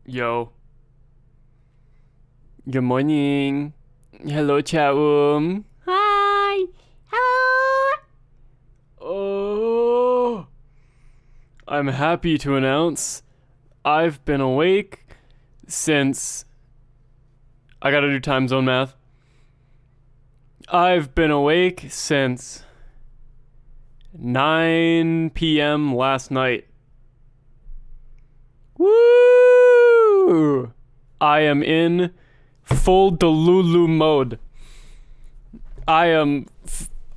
Yo. Good morning. Hello, chat room. Hi. Hello. Oh. I'm happy to announce I've been awake since... I gotta do time zone math. I've been awake since 9 p.m. last night. Woo! I am in full Delulu mode. I am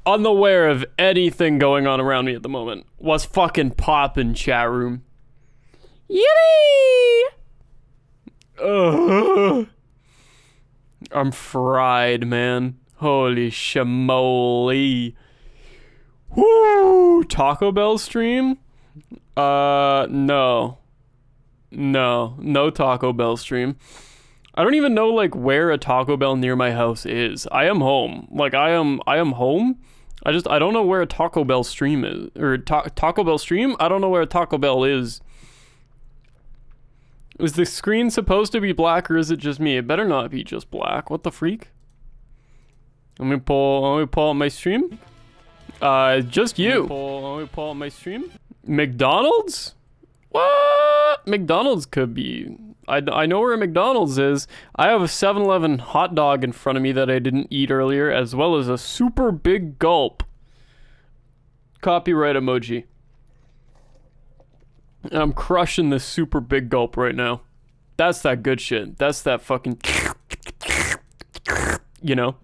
unaware of anything going on around me at the moment. What's fucking poppin', chat room? Yippee! Ugh. I'm fried, man. Holy shamoly. Woo! Taco Bell stream? No. No Taco Bell stream. I don't even know where a Taco Bell near my house is. I am home. I am home. I don't know where a Taco Bell stream is. Or Taco Bell stream? I don't know where a Taco Bell is. Is the screen supposed to be black or is it just me? It better not be just black. What the freak? Let me pull up my stream. Just you. Let me pull up my stream. McDonald's? What? McDonald's could be. I know where a McDonald's is. I have a 7-Eleven hot dog in front of me that I didn't eat earlier, as well as a super big gulp. Copyright emoji. I'm crushing this super big gulp right now. That's that good shit. That's that fucking... You know?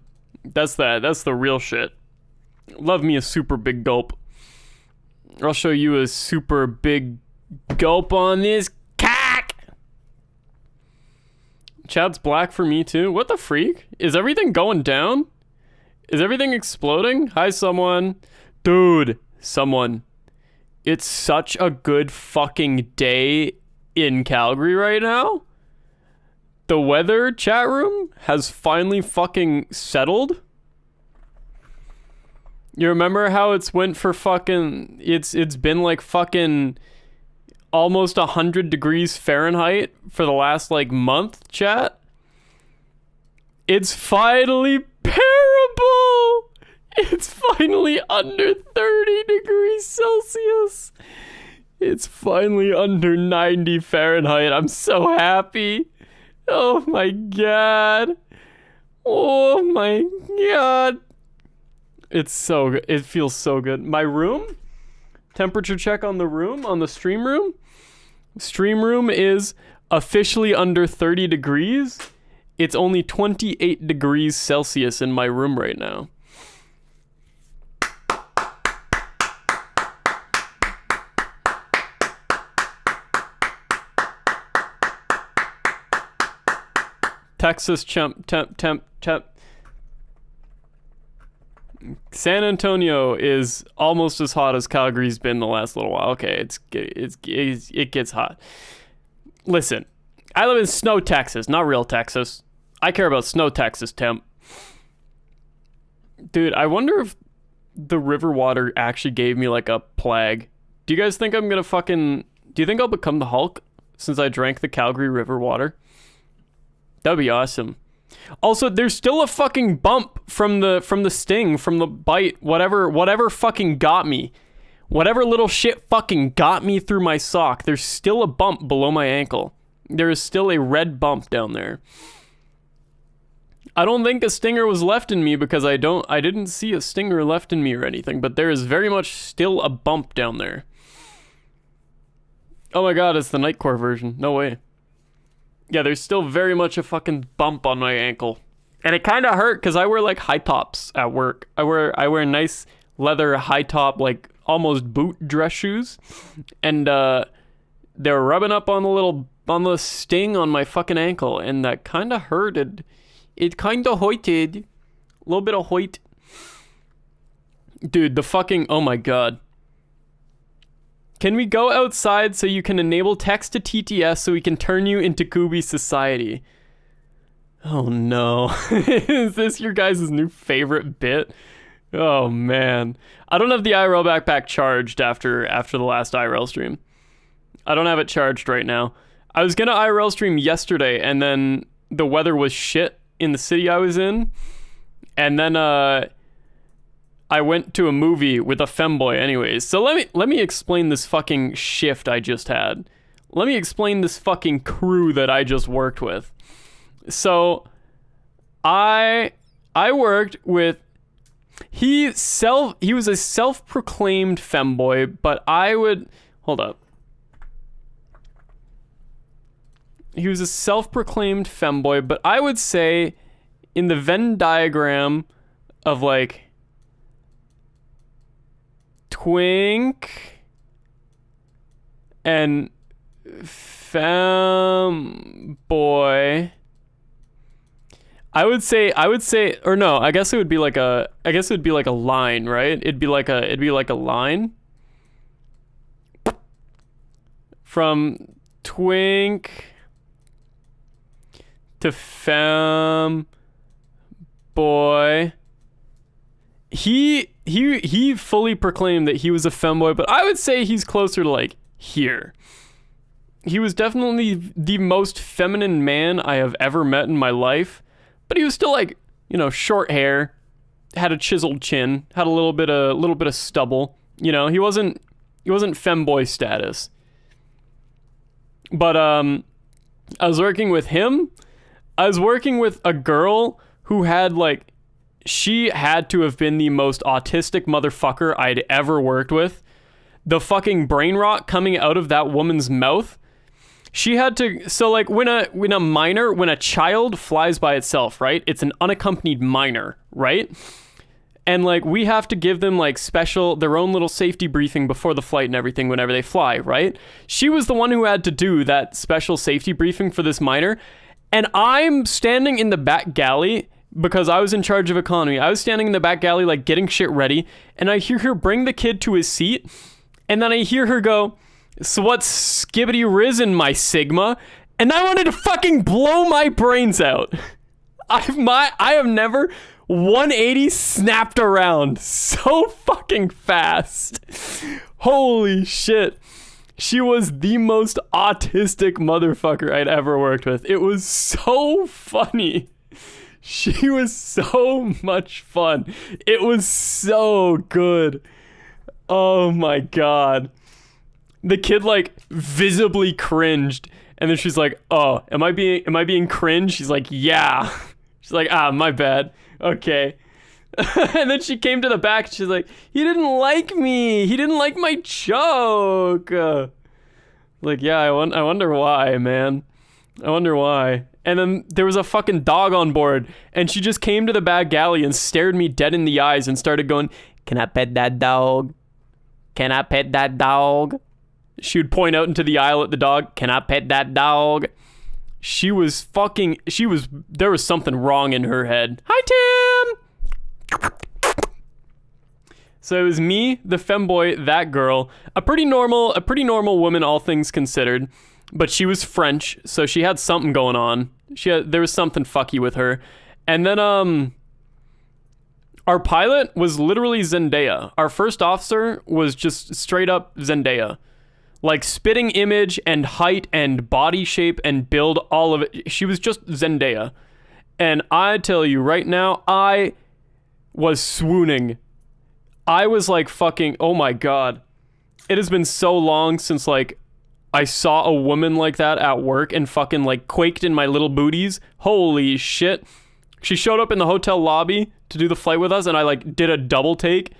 That's the real shit. Love me a super big gulp. I'll show you a super big gulp on this cock. Chat's black for me too. What the freak? Is everything going down? Is everything exploding? Hi, someone. Dude, someone. It's such a good fucking day in Calgary right now. The weather, chat room, has finally fucking settled. You remember how it's went for fucking... It's been fucking almost 100 degrees Fahrenheit for the last month, chat? It's finally bearable! It's finally under 30 degrees Celsius. It's finally under 90 Fahrenheit. I'm so happy. Oh my god. Oh my god. It's so good. It feels so good. My room? Temperature check on the room, on the stream room. Stream room is officially under 30 degrees. It's only 28 degrees Celsius in my room right now. Texas temp. San Antonio is almost as hot as Calgary's been the last little while. Okay, it gets hot. Listen, I live in snow Texas, not real Texas. I care about snow Texas temp. Dude, I wonder if the river water actually gave me a plague. Do you guys think I'm gonna do you think I'll become the Hulk since I drank the Calgary river water? That'd be awesome. Also, there's still a fucking bump from the sting, from the bite, whatever fucking got me. Whatever little shit fucking got me through my sock. There's still a bump below my ankle. There is still a red bump down there. I don't think a stinger was left in me because I didn't see a stinger left in me or anything, but there is very much still a bump down there. Oh my god, it's the Nightcore version. No way. Yeah, there's still very much a fucking bump on my ankle. And it kind of hurt because I wear high tops at work. I wear nice leather high top, almost boot dress shoes. And they're rubbing up on the sting on my fucking ankle. And that kind of hurted. It kind of hoited. A little bit of hoit. Dude, the fucking... Oh my god. Can we go outside so you can enable text to TTS so we can turn you into Kooby society? Oh no. Is this your guys' new favorite bit? Oh man. I don't have the IRL backpack charged after the last IRL stream. I don't have it charged right now. I was gonna IRL stream yesterday, and then the weather was shit in the city I was in, and then I went to a movie with a femboy anyways. So let me explain this fucking shift I just had. Let me explain this fucking crew that I just worked with. So I worked with he was a self-proclaimed femboy, but hold up. He was a self-proclaimed femboy, but I would say in the Venn diagram of like twink and femboy, I would say, or no, I guess it would be like a line, right? It'd be like a line from twink to fem boy. He fully proclaimed that he was a femboy, but I would say he's closer to like here. He was definitely the most feminine man I have ever met in my life, but he was still like, you know, short hair, had a chiseled chin, had a little bit of stubble. You know, he wasn't femboy status. But I was working with him. I was working with a girl who had like, she had to have been the most autistic motherfucker I'd ever worked with. The fucking brain rot coming out of that woman's mouth. She had to, so like when a child flies by itself, right? It's an unaccompanied minor, right? And like we have to give them like their own little safety briefing before the flight and everything whenever they fly, right? She was the one who had to do that special safety briefing for this minor. And I'm standing in the back galley because I was in charge of economy. I was standing in the back galley like getting shit ready, and I hear her bring the kid to his seat, and then I hear her go, "So what's skibbity risen, my Sigma?" And I wanted to fucking blow my brains out. I have never 180 snapped around so fucking fast. Holy shit. She was the most autistic motherfucker I'd ever worked with. It was so funny. She was so much fun. It was so good. Oh my god. The kid like visibly cringed, and then she's like, "Oh, am I being cringe?" She's like, "Yeah." She's like, "Ah, my bad. Okay." And then she came to the back, and she's like, "He didn't like me. He didn't like my joke." Like, yeah, I wonder why, man. I wonder why. And then there was a fucking dog on board, and she just came to the back galley and stared me dead in the eyes and started going, "Can I pet that dog? Can I pet that dog?" She would point out into the aisle at the dog. "Can I pet that dog?" There was something wrong in her head. Hi, Tim! So it was me, the femboy, that girl, a pretty normal woman, all things considered, but she was French, so she had something going on. There was something fucky with her. And then our pilot was literally Zendaya. Our first officer was just straight up Zendaya. Like spitting image and height and body shape and build, all of it. She was just Zendaya. And I tell you right now, I was swooning. I was like fucking, oh my god. It has been so long since like I saw a woman like that at work and fucking like quaked in my little booties. Holy shit. She showed up in the hotel lobby to do the flight with us, and I like did a double take,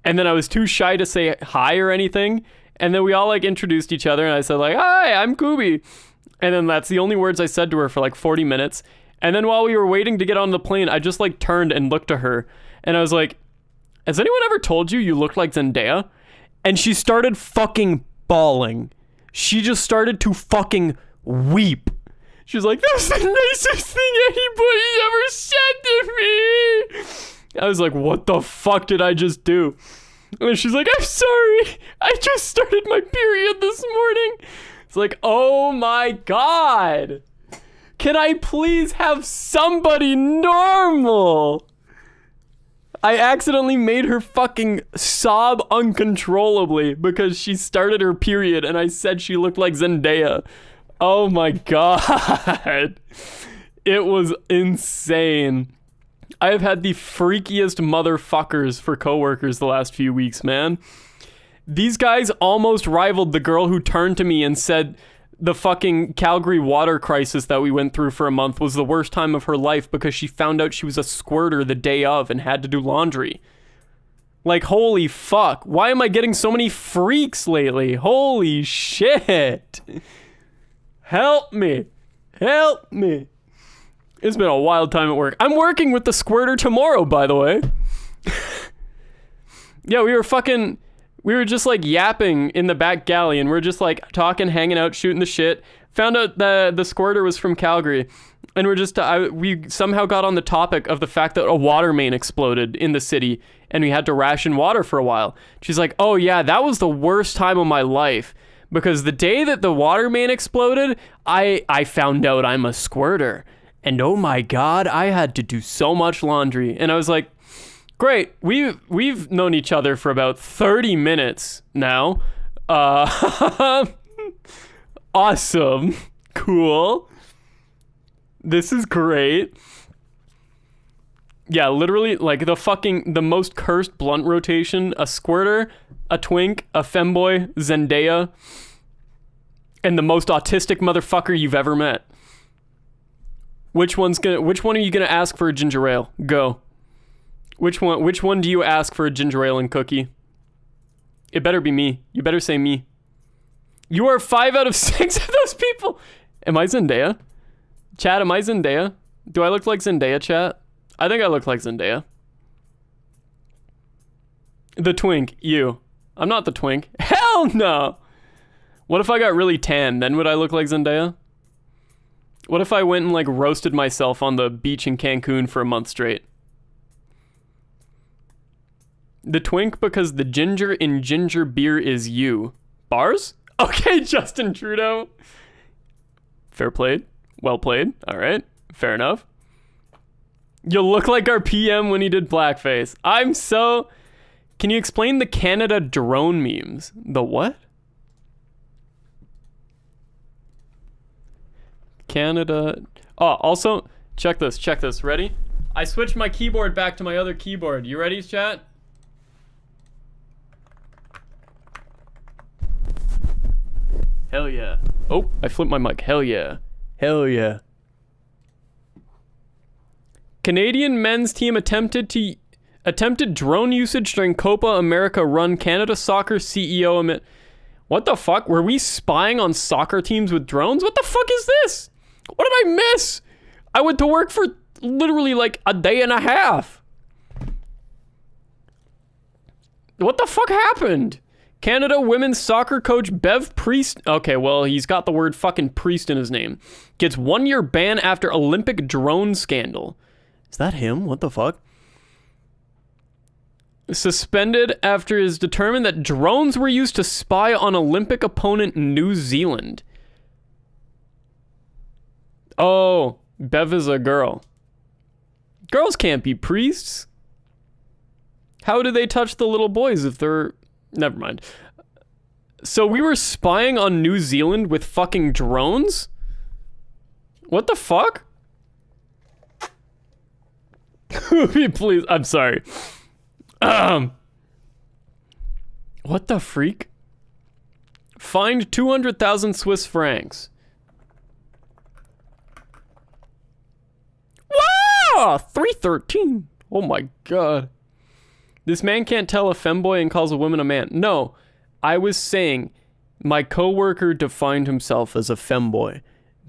and then I was too shy to say hi or anything, and then we all like introduced each other, and I said like, "Hi, I'm Kooby." And then that's the only words I said to her for like 40 minutes. And then while we were waiting to get on the plane, I just like turned and looked at her, and I was like, "Has anyone ever told you look like Zendaya?" And she started fucking bawling. She just started to fucking weep. She was like, "That's the nicest thing anybody's ever said to me." I was like, "What the fuck did I just do?" And she's like, "I'm sorry. I just started my period this morning." It's like, oh my god. Can I please have somebody normal? I accidentally made her fucking sob uncontrollably because she started her period and I said she looked like Zendaya. Oh my god. It was insane. I have had the freakiest motherfuckers for coworkers the last few weeks, man. These guys almost rivaled the girl who turned to me and said the fucking Calgary water crisis that we went through for a month was the worst time of her life because she found out she was a squirter the day of and had to do laundry. Like, holy fuck. Why am I getting so many freaks lately? Holy shit. Help me. Help me. It's been a wild time at work. I'm working with the squirter tomorrow, by the way. Yeah, we were just like yapping in the back galley and we're just like talking, hanging out, shooting the shit. Found out the squirter was from Calgary. And we somehow got on the topic of the fact that a water main exploded in the city and we had to ration water for a while. She's like, oh yeah, that was the worst time of my life because the day that the water main exploded, I found out I'm a squirter. And oh my God, I had to do so much laundry. And I was like, great, we've known each other for about 30 minutes now. Awesome. Cool. This is great. Yeah, literally, like the most cursed blunt rotation, a squirter, a twink, a femboy, Zendaya, and the most autistic motherfucker you've ever met. Which one are you gonna ask for a ginger ale? Go. Which one do you ask for a ginger ale and cookie? It better be me. You better say me. You are 5 out of 6 of those people. Am I Zendaya? Chat, am I Zendaya? Do I look like Zendaya, chat? I think I look like Zendaya. The twink, you. I'm not the twink. Hell no! What if I got really tan? Then would I look like Zendaya? What if I went and like roasted myself on the beach in Cancun for a month straight? The twink because the ginger in ginger beer is you. Bars? Okay, Justin Trudeau. Fair played. Well played. All right. Fair enough. You look like our PM when he did blackface. Can you explain the Canada drone memes? The what? Canada. Oh, also, check this. Ready? I switched my keyboard back to my other keyboard. You ready, chat? Hell yeah. Oh, I flipped my mic. Hell yeah. Hell yeah. Canadian men's team attempted drone usage during Copa America run. Canada soccer CEO admit. What the fuck? Were we spying on soccer teams with drones? What the fuck is this? What did I miss? I went to work for literally like a day and a half. What the fuck happened? Canada women's soccer coach Bev Priest. Okay, well, he's got the word fucking priest in his name. Gets 1-year ban after Olympic drone scandal. Is that him? What the fuck? Suspended after it is determined that drones were used to spy on Olympic opponent New Zealand. Oh, Bev is a girl. Girls can't be priests. How do they touch the little boys if they're... Never mind. So we were spying on New Zealand with fucking drones? What the fuck? Please, I'm sorry. What the freak? Fined 200,000 Swiss francs. Wow! 313. Oh my god. This man can't tell a femboy and calls a woman a man. No, I was saying my coworker defined himself as a femboy,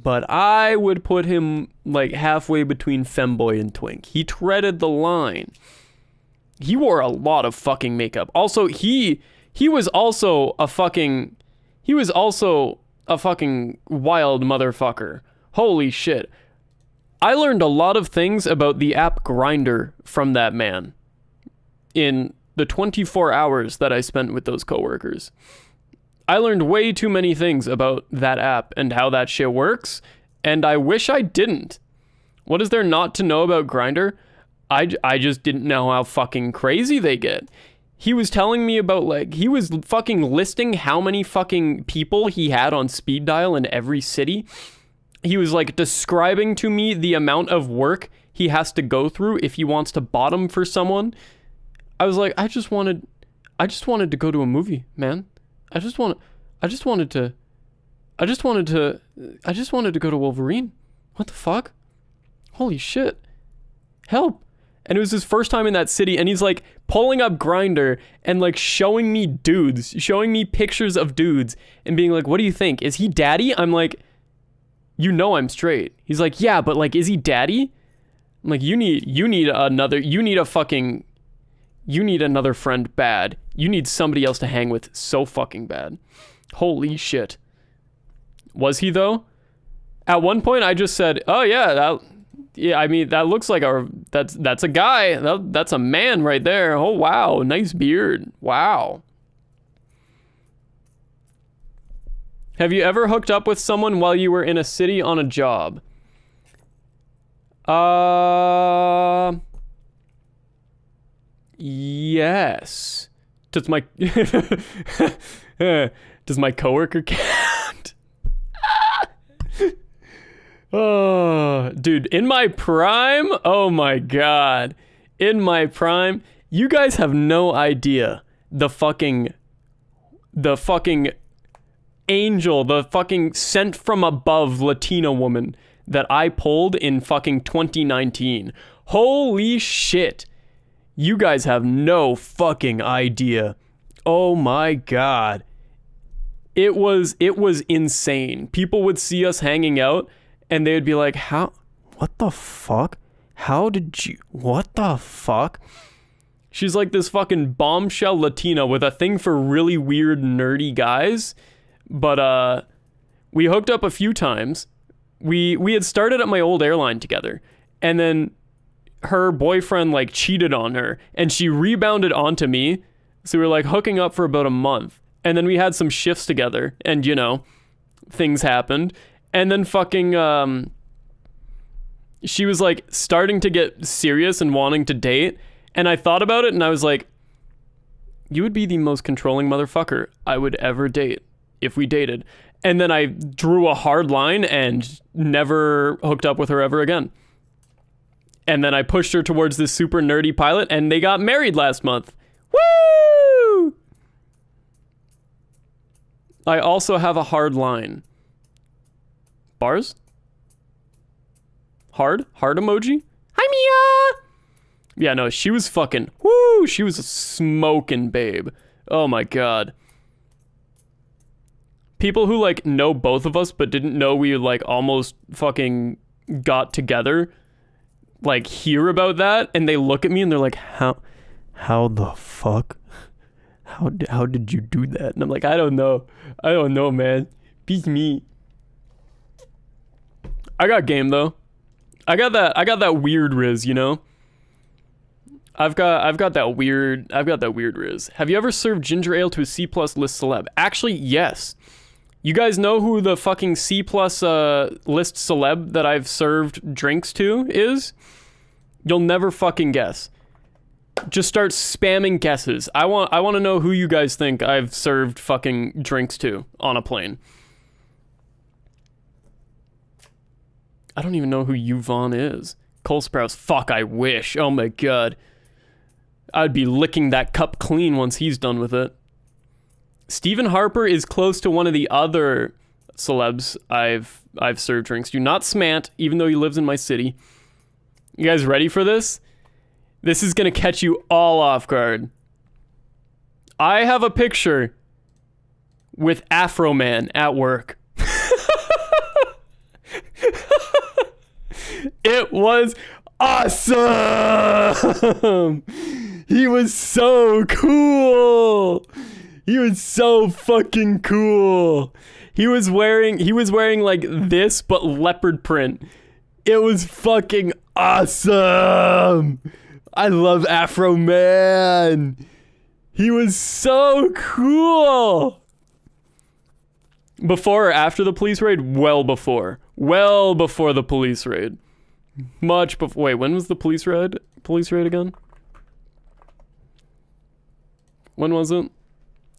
but I would put him like halfway between femboy and twink. He treaded the line. He wore a lot of fucking makeup. Also, he was also a fucking wild motherfucker. Holy shit. I learned a lot of things about the app Grindr from that man in the 24 hours that I spent with those coworkers. I learned way too many things about that app and how that shit works, and I wish I didn't. What is there not to know about Grindr? I just didn't know how fucking crazy they get. he was telling me about, like, he was fucking listing how many fucking people he had on speed dial in every city. He was, like, describing to me the amount of work he has to go through if he wants to bottom for someone. I was like, I just wanted to go to a movie, man. I just wanted to go to Wolverine. What the fuck? Holy shit. Help. And it was his first time in that city, and he's like pulling up Grindr and like showing me pictures of dudes and being like, what do you think? Is he daddy? I'm like, you know I'm straight. He's like, yeah, but like, is he daddy? I'm like, you need another friend bad. You need somebody else to hang with so fucking bad. Holy shit. Was he though? At one point I just said, oh yeah, I mean, that looks like that's a guy. That's a man right there. Oh wow, nice beard. Wow. Have you ever hooked up with someone while you were in a city on a job? Yes. Does my coworker count? Oh, dude, in my prime? Oh my god. In my prime, you guys have no idea the fucking angel, the fucking sent from above Latina woman that I pulled in fucking 2019. Holy shit. You guys have no fucking idea. Oh my god. It was insane. People would see us hanging out and they would be like, what the fuck? What the fuck? She's like this fucking bombshell Latina with a thing for really weird nerdy guys. But we hooked up a few times. We had started at my old airline together, and then her boyfriend like cheated on her and she rebounded onto me. So we were like hooking up for about a month, and then we had some shifts together, and you know, things happened. And then fucking she was like starting to get serious and wanting to date, and I thought about it and I was like, you would be the most controlling motherfucker I would ever date if we dated. And then I drew a hard line and never hooked up with her ever again. And then I pushed her towards this super nerdy pilot, and they got married last month. Woo! I also have a hard line. Bars? Hard emoji? Hi, Mia! Yeah, no, she was fucking, woo! She was a smoking babe. Oh my god. People who like know both of us but didn't know we like almost fucking got together like hear about that, and they look at me and they're like, how the fuck? How did you do that? And I'm like, I don't know, man. Beat me. I got game though. I got that weird riz, you know? I've got that weird riz. Have you ever served ginger ale to a C+ list celeb? Actually, yes. You guys know who the fucking C+ list celeb that I've served drinks to is? You'll never fucking guess. Just start spamming guesses. I want to know who you guys think I've served fucking drinks to on a plane. I don't even know who Yvonne is. Cole Sprouse. Fuck, I wish. Oh my god. I'd be licking that cup clean once he's done with it. Stephen Harper is close to one of the other celebs I've served drinks to. Not Smant, even though he lives in my city. You guys ready for this? This is gonna catch you all off guard. I have a picture with Afro Man at work. It was awesome. He was so cool. He was so fucking cool. He was wearing like this but leopard print. It was fucking awesome. I love Afro Man. He was so cool. Before or after the police raid? Well before the police raid. Much before. Wait, when was the police raid again? When was it?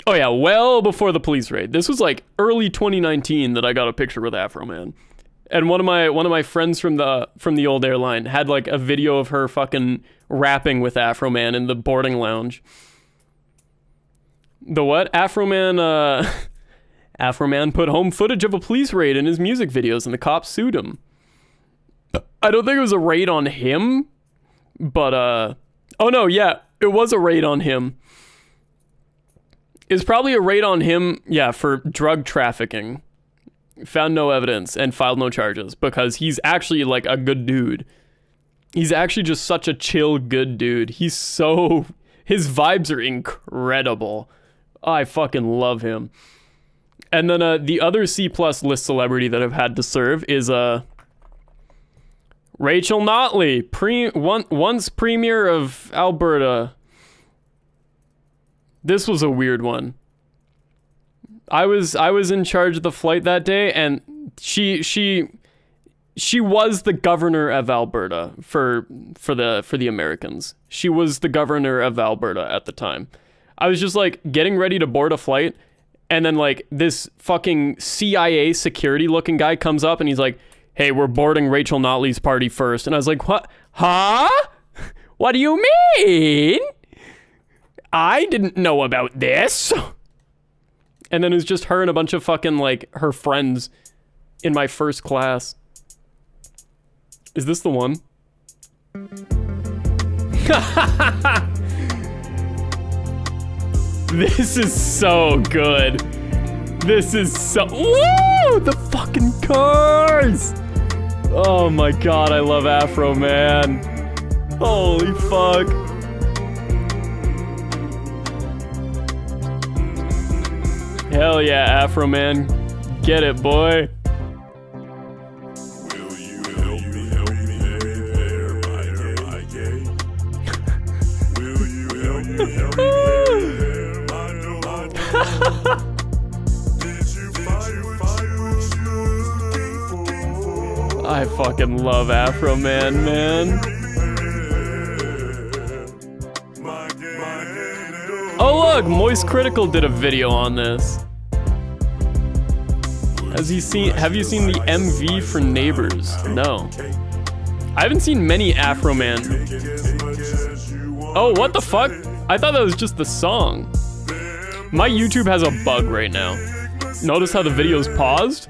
Oh yeah, well before the police raid. This was like early 2019 that I got a picture with Afro Man. And one of my friends from the old airline had like a video of her fucking rapping with Afro Man in the boarding lounge. The what? Afro Man put home footage of a police raid in his music videos and the cops sued him. I don't think it was a raid on him, but oh no, yeah, it was a raid on him. It's probably a raid on him, yeah, for drug trafficking. Found no evidence and filed no charges because he's actually like a good dude. He's actually just such a chill, good dude. His vibes are incredible. I fucking love him. And then the other C+ list celebrity that I've had to serve is Rachel Notley, once premier of Alberta. This was a weird one. I was in charge of the flight that day, and she was the governor of Alberta for the Americans. She was the governor of Alberta at the time. I was just like getting ready to board a flight, and then like this fucking CIA security looking guy comes up and he's like, "Hey, we're boarding Rachel Notley's party first." And I was like, "What? Huh? What do you mean? I didn't know about this." And then it was just her and a bunch of fucking like her friends in my first class. Is this the one? This is so good. This is so... Woo! The fucking cars! Oh my god, I love Afro Man. Holy fuck. Hell yeah, Afro Man. Get it, boy. Will you help me repair my gate? Will you help me repair my door? Did you find what you was looking for? I fucking love Afro Man, man. Oh look, Moist Critical did a video on this. Have you seen the MV for Neighbors? No. I haven't seen many Afro Man. Oh, what the fuck? I thought that was just the song. My YouTube has a bug right now. Notice how the video's paused?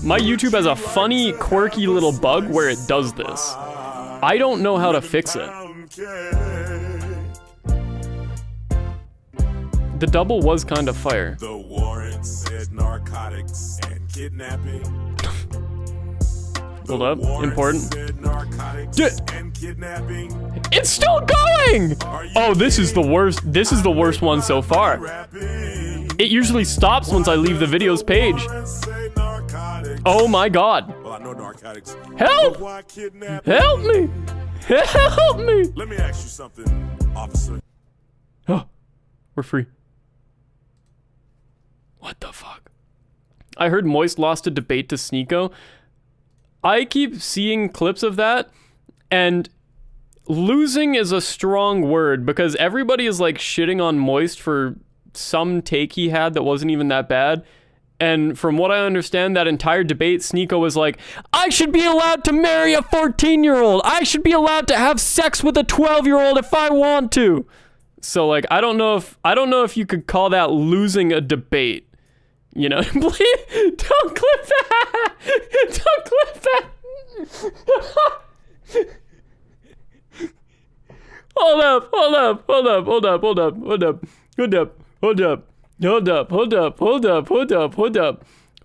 My YouTube has a funny, quirky little bug where it does this. I don't know how to fix it. The double was kind of fire. The warrant said narcotics and kidnapping. Hold up, important. And kidnapping. It's still going! Oh, this is the worst. This is the worst one so far. It usually stops once I leave the video's page. Oh my god. Well, I know narcotics. Help! Help me! Help me! Let me ask you something, officer. Oh, we're free. What the fuck? I heard Moist lost a debate to Sneeko. I keep seeing clips of that, and losing is a strong word because everybody is like shitting on Moist for some take he had that wasn't even that bad. And from what I understand, that entire debate, Sneeko was like, I should be allowed to marry a 14-year-old. I should be allowed to have sex with a 12-year-old if I want to. So like, I don't know if you could call that losing a debate. You know, please don't clip that. Don't clip that.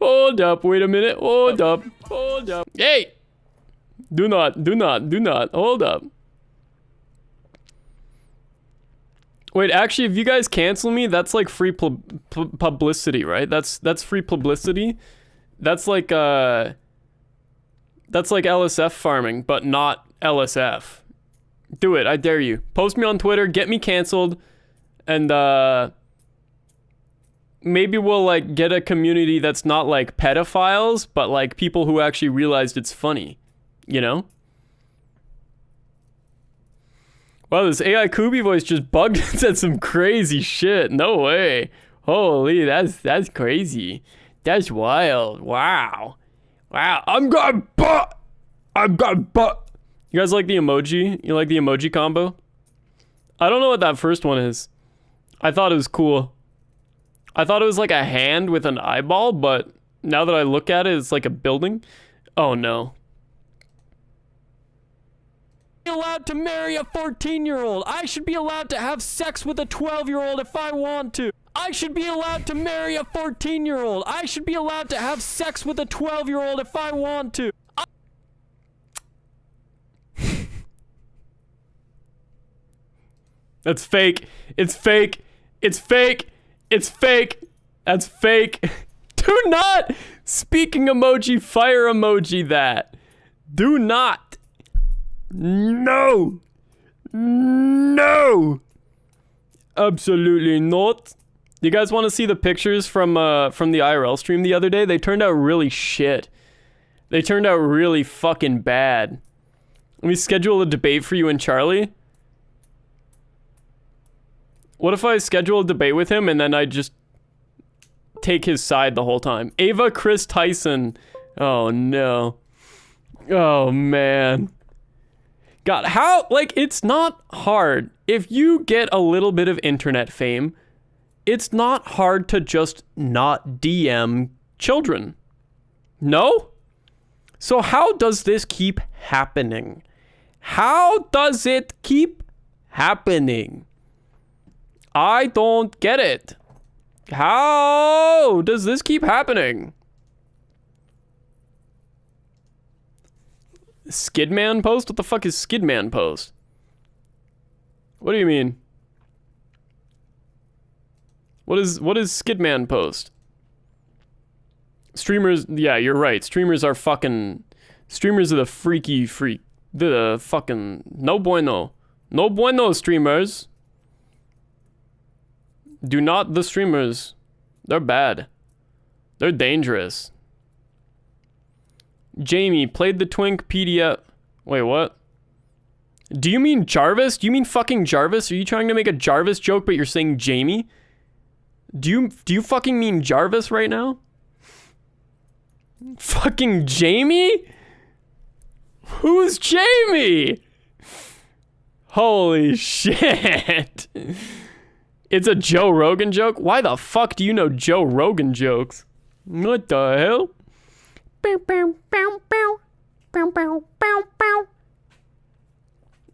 Hold up. Wait a minute. Hold up. Hey. Do not. Hold up. Wait, actually, if you guys cancel me, that's like free publicity, right? That's free publicity. That's like LSF farming, but not LSF. Do it, I dare you. Post me on Twitter, get me canceled, and maybe we'll like get a community that's not like pedophiles, but like people who actually realized it's funny, you know? Wow, this AI Kooby voice just bugged and said some crazy shit. No way. Holy, that's crazy. That's wild. Wow. Wow. I'm got butt. You guys like the emoji? You like the emoji combo? I don't know what that first one is. I thought it was cool. I thought it was like a hand with an eyeball, but now that I look at it, it's like a building. Oh no. Allowed to marry a 14-year-old. I should be allowed to have sex with a 12-year-old if I want to. I should be allowed to marry a 14-year-old. I should be allowed to have sex with a 12-year-old if I want to. That's fake. It's fake. It's fake. It's fake. That's fake. Do not speaking emoji, fire emoji that. Do not. No. No. Absolutely not. You guys want to see the pictures from the IRL stream the other day? They turned out really shit. They turned out really fucking bad. Let me schedule a debate for you and Charlie. What if I schedule a debate with him and then I just take his side the whole time? Ava Chris Tyson. Oh no. Oh man. God, how, like, it's not hard. If you get a little bit of internet fame, it's not hard to just not DM children. No? So how does this keep happening? How does it keep happening? I don't get it. How does this keep happening? Skidman post? What the fuck is Skidman post? What do you mean? What is Skidman post? Streamers, yeah, you're right. Streamers are the freaky freak. The fucking no bueno. No bueno, streamers. Do not the streamers. They're bad. They're dangerous. Jamie played the Twink PDF. Wait, what? Do you mean Jarvis? Do you mean fucking Jarvis? Are you trying to make a Jarvis joke but you're saying Jamie? Do you fucking mean Jarvis right now? Fucking Jamie? Who's Jamie? Holy shit. It's a Joe Rogan joke? Why the fuck do you know Joe Rogan jokes? What the hell?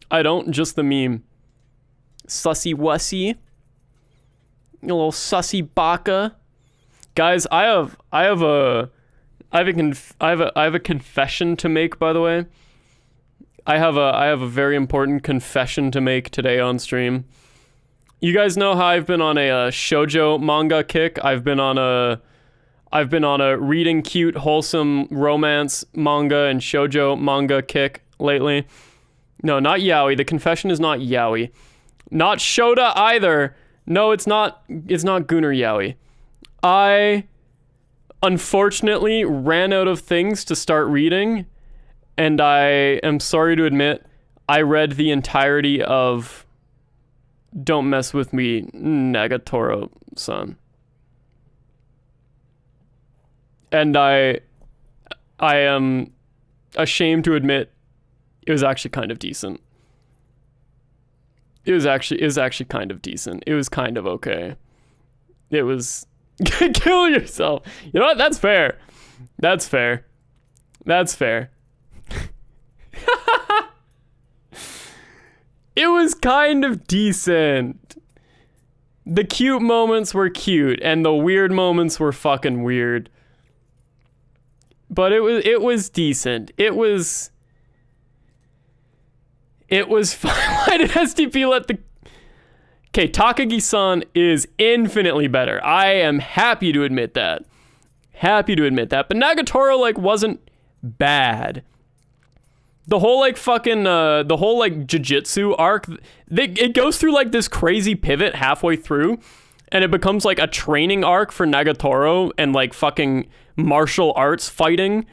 I don't, just the meme. Sussy wussy. You little sussy baka. Guys, I have a confession to make, by the way. I have a very important confession to make today on stream. You guys know how I've been on a shoujo manga kick. I've been on a reading cute, wholesome romance manga and shoujo manga kick lately. No, not yaoi. The confession is not yaoi. Not Shota either. No, it's not Gunner yaoi. I unfortunately ran out of things to start reading, and I am sorry to admit I read the entirety of Don't Mess With Me, Nagatoro-san. And I am ashamed to admit it was actually kind of decent. It was actually kind of decent. It was kind of okay. It was kill yourself. You know what? That's fair. That's fair. That's fair. It was kind of decent. The cute moments were cute and the weird moments were fucking weird. But it was decent. It was fine. Why did STP let the... Okay, Takagi-san is infinitely better. I am happy to admit that. Happy to admit that. But Nagatoro, like, wasn't bad. The whole, like, fucking, the whole, like, jiu-jitsu arc, it goes through, like, this crazy pivot halfway through, and it becomes, like, a training arc for Nagatoro and, like, fucking martial arts fighting.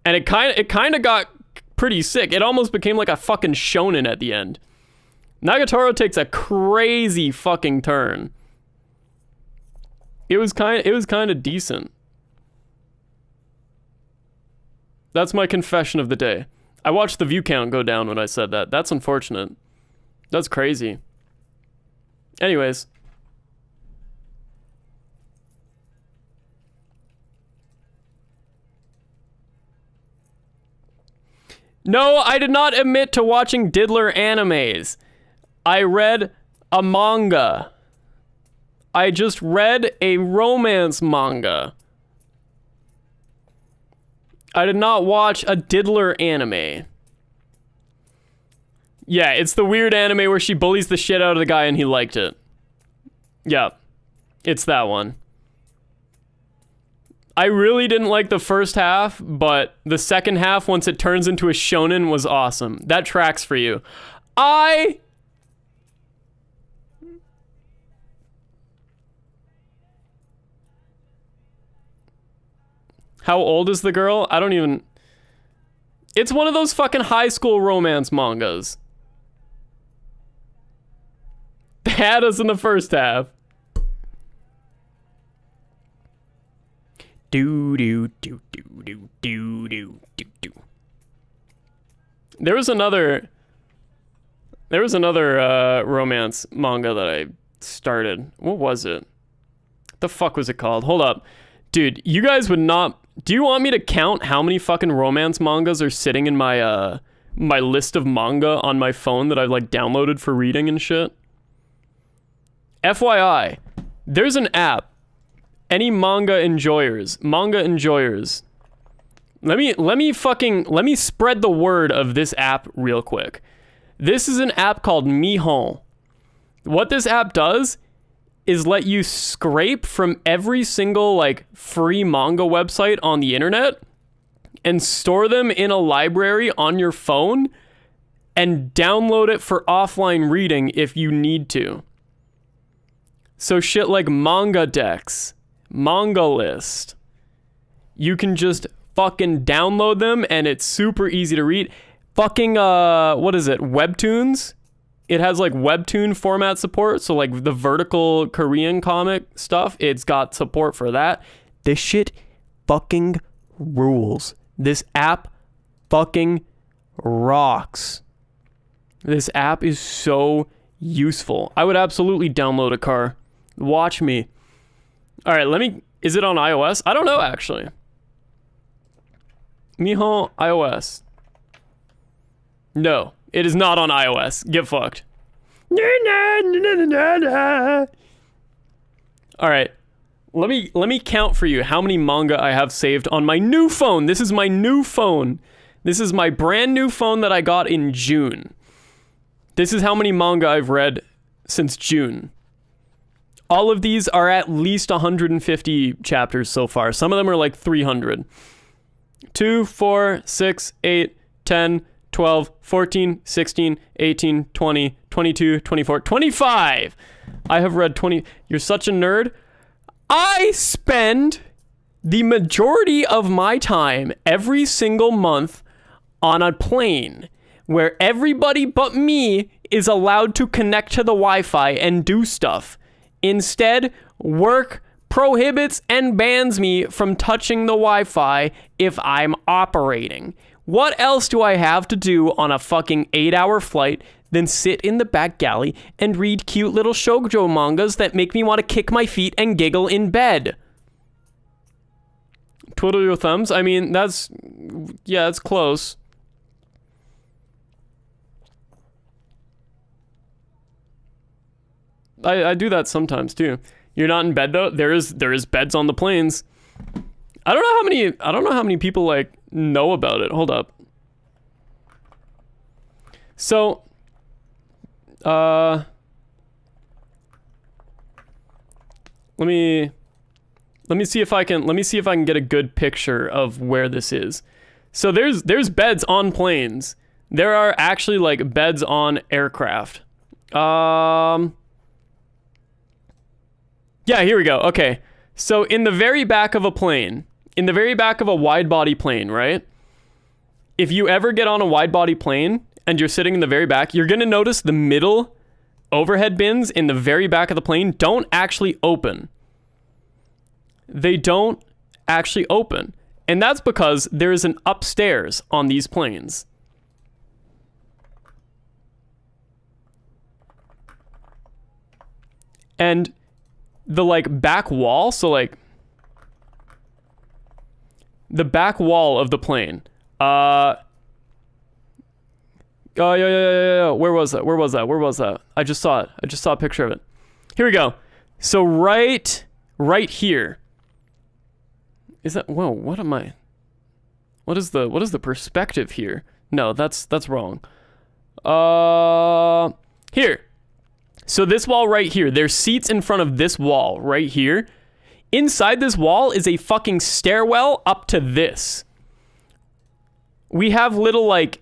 And it kind of got pretty sick. It almost became like a fucking shonen at the end. Nagatoro takes a crazy fucking turn. It was kind of decent. That's my confession of the day. I watched the view count go down when I said that. That's unfortunate. That's crazy. Anyways. No, I did not admit to watching diddler animes. I read a manga. I just read a romance manga. I did not watch a diddler anime. Yeah, it's the weird anime where she bullies the shit out of the guy and he liked it. Yeah, it's that one. I really didn't like the first half, but the second half, once it turns into a shonen, was awesome. That tracks for you. How old is the girl? I don't even... It's one of those fucking high school romance mangas. They had us in the first half. Do do do do do do do do do. There was another romance manga that I started. What was it? What the fuck was it called? Hold up. Dude, you guys would not... Do you want me to count how many fucking romance mangas are sitting in my my list of manga on my phone that I've like downloaded for reading and shit? FYI, there's an app. Any manga enjoyers, let me spread the word of this app real quick. This is an app called Mihon. What this app does is let you scrape from every single like free manga website on the internet and store them in a library on your phone and download it for offline reading if you need to. So shit like Manga Dex, Manga List. You can just fucking download them and it's super easy to read. Fucking what is it? Webtoons? It has like webtoon format support, so like the vertical Korean comic stuff, it's got support for that. This shit fucking rules. This app fucking rocks. This app is so useful. I would absolutely download a car. Watch me. All right, is it on iOS? I don't know actually. Mihon iOS. No. It is not on iOS. Get fucked. All right. Let me count for you how many manga I have saved on my new phone. This is my new phone. This is my brand new phone that I got in June. This is how many manga I've read since June. All of these are at least 150 chapters so far. Some of them are like 300. 2, 4, 6, 8, 10, 12, 14, 16, 18, 20, 22, 24, 25. I have read 20. You're such a nerd. I spend the majority of my time every single month on a plane where everybody but me is allowed to connect to the Wi-Fi and do stuff. Instead, work prohibits and bans me from touching the Wi-Fi if I'm operating. What else do I have to do on a fucking 8-hour flight than sit in the back galley and read cute little shoujo mangas that make me want to kick my feet and giggle in bed? Twiddle your thumbs? I mean, that's close. I do that sometimes too. You're not in bed though? There is beds on the planes. I don't know how many people like know about it. Hold up. So let me see if I can get a good picture of where this is. So there's beds on planes. There are actually like beds on aircraft. Yeah, here we go. Okay. So in the very back of a plane, in the very back of a wide body plane, right? If you ever get on a wide body plane and you're sitting in the very back, you're going to notice the middle overhead bins in the very back of the plane don't actually open. They don't actually open. And that's because there is an upstairs on these planes. And the like back wall, so like the back wall of the plane. Oh yeah. Where was that? I just saw it. I just saw a picture of it. Here we go. So right here. Is that, whoa, what am I? What is the perspective here? No, that's wrong. Here. So this wall right here, there's seats in front of this wall right here. Inside this wall is a fucking stairwell up to this. We have little like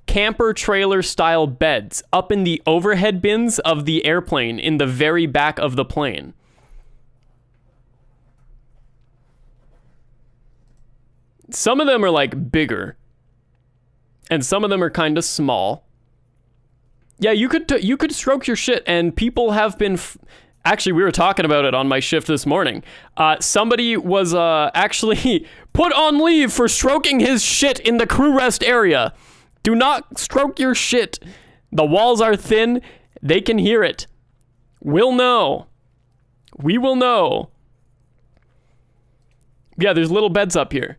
camper trailer style beds up in the overhead bins of the airplane in the very back of the plane. Some of them are like bigger and some of them are kind of small. Yeah, you could stroke your shit, and people have been actually, we were talking about it on my shift this morning. Somebody was actually put on leave for stroking his shit in the crew rest area. Do not stroke your shit. The walls are thin. They can hear it. We'll know. We will know. Yeah, there's little beds up here.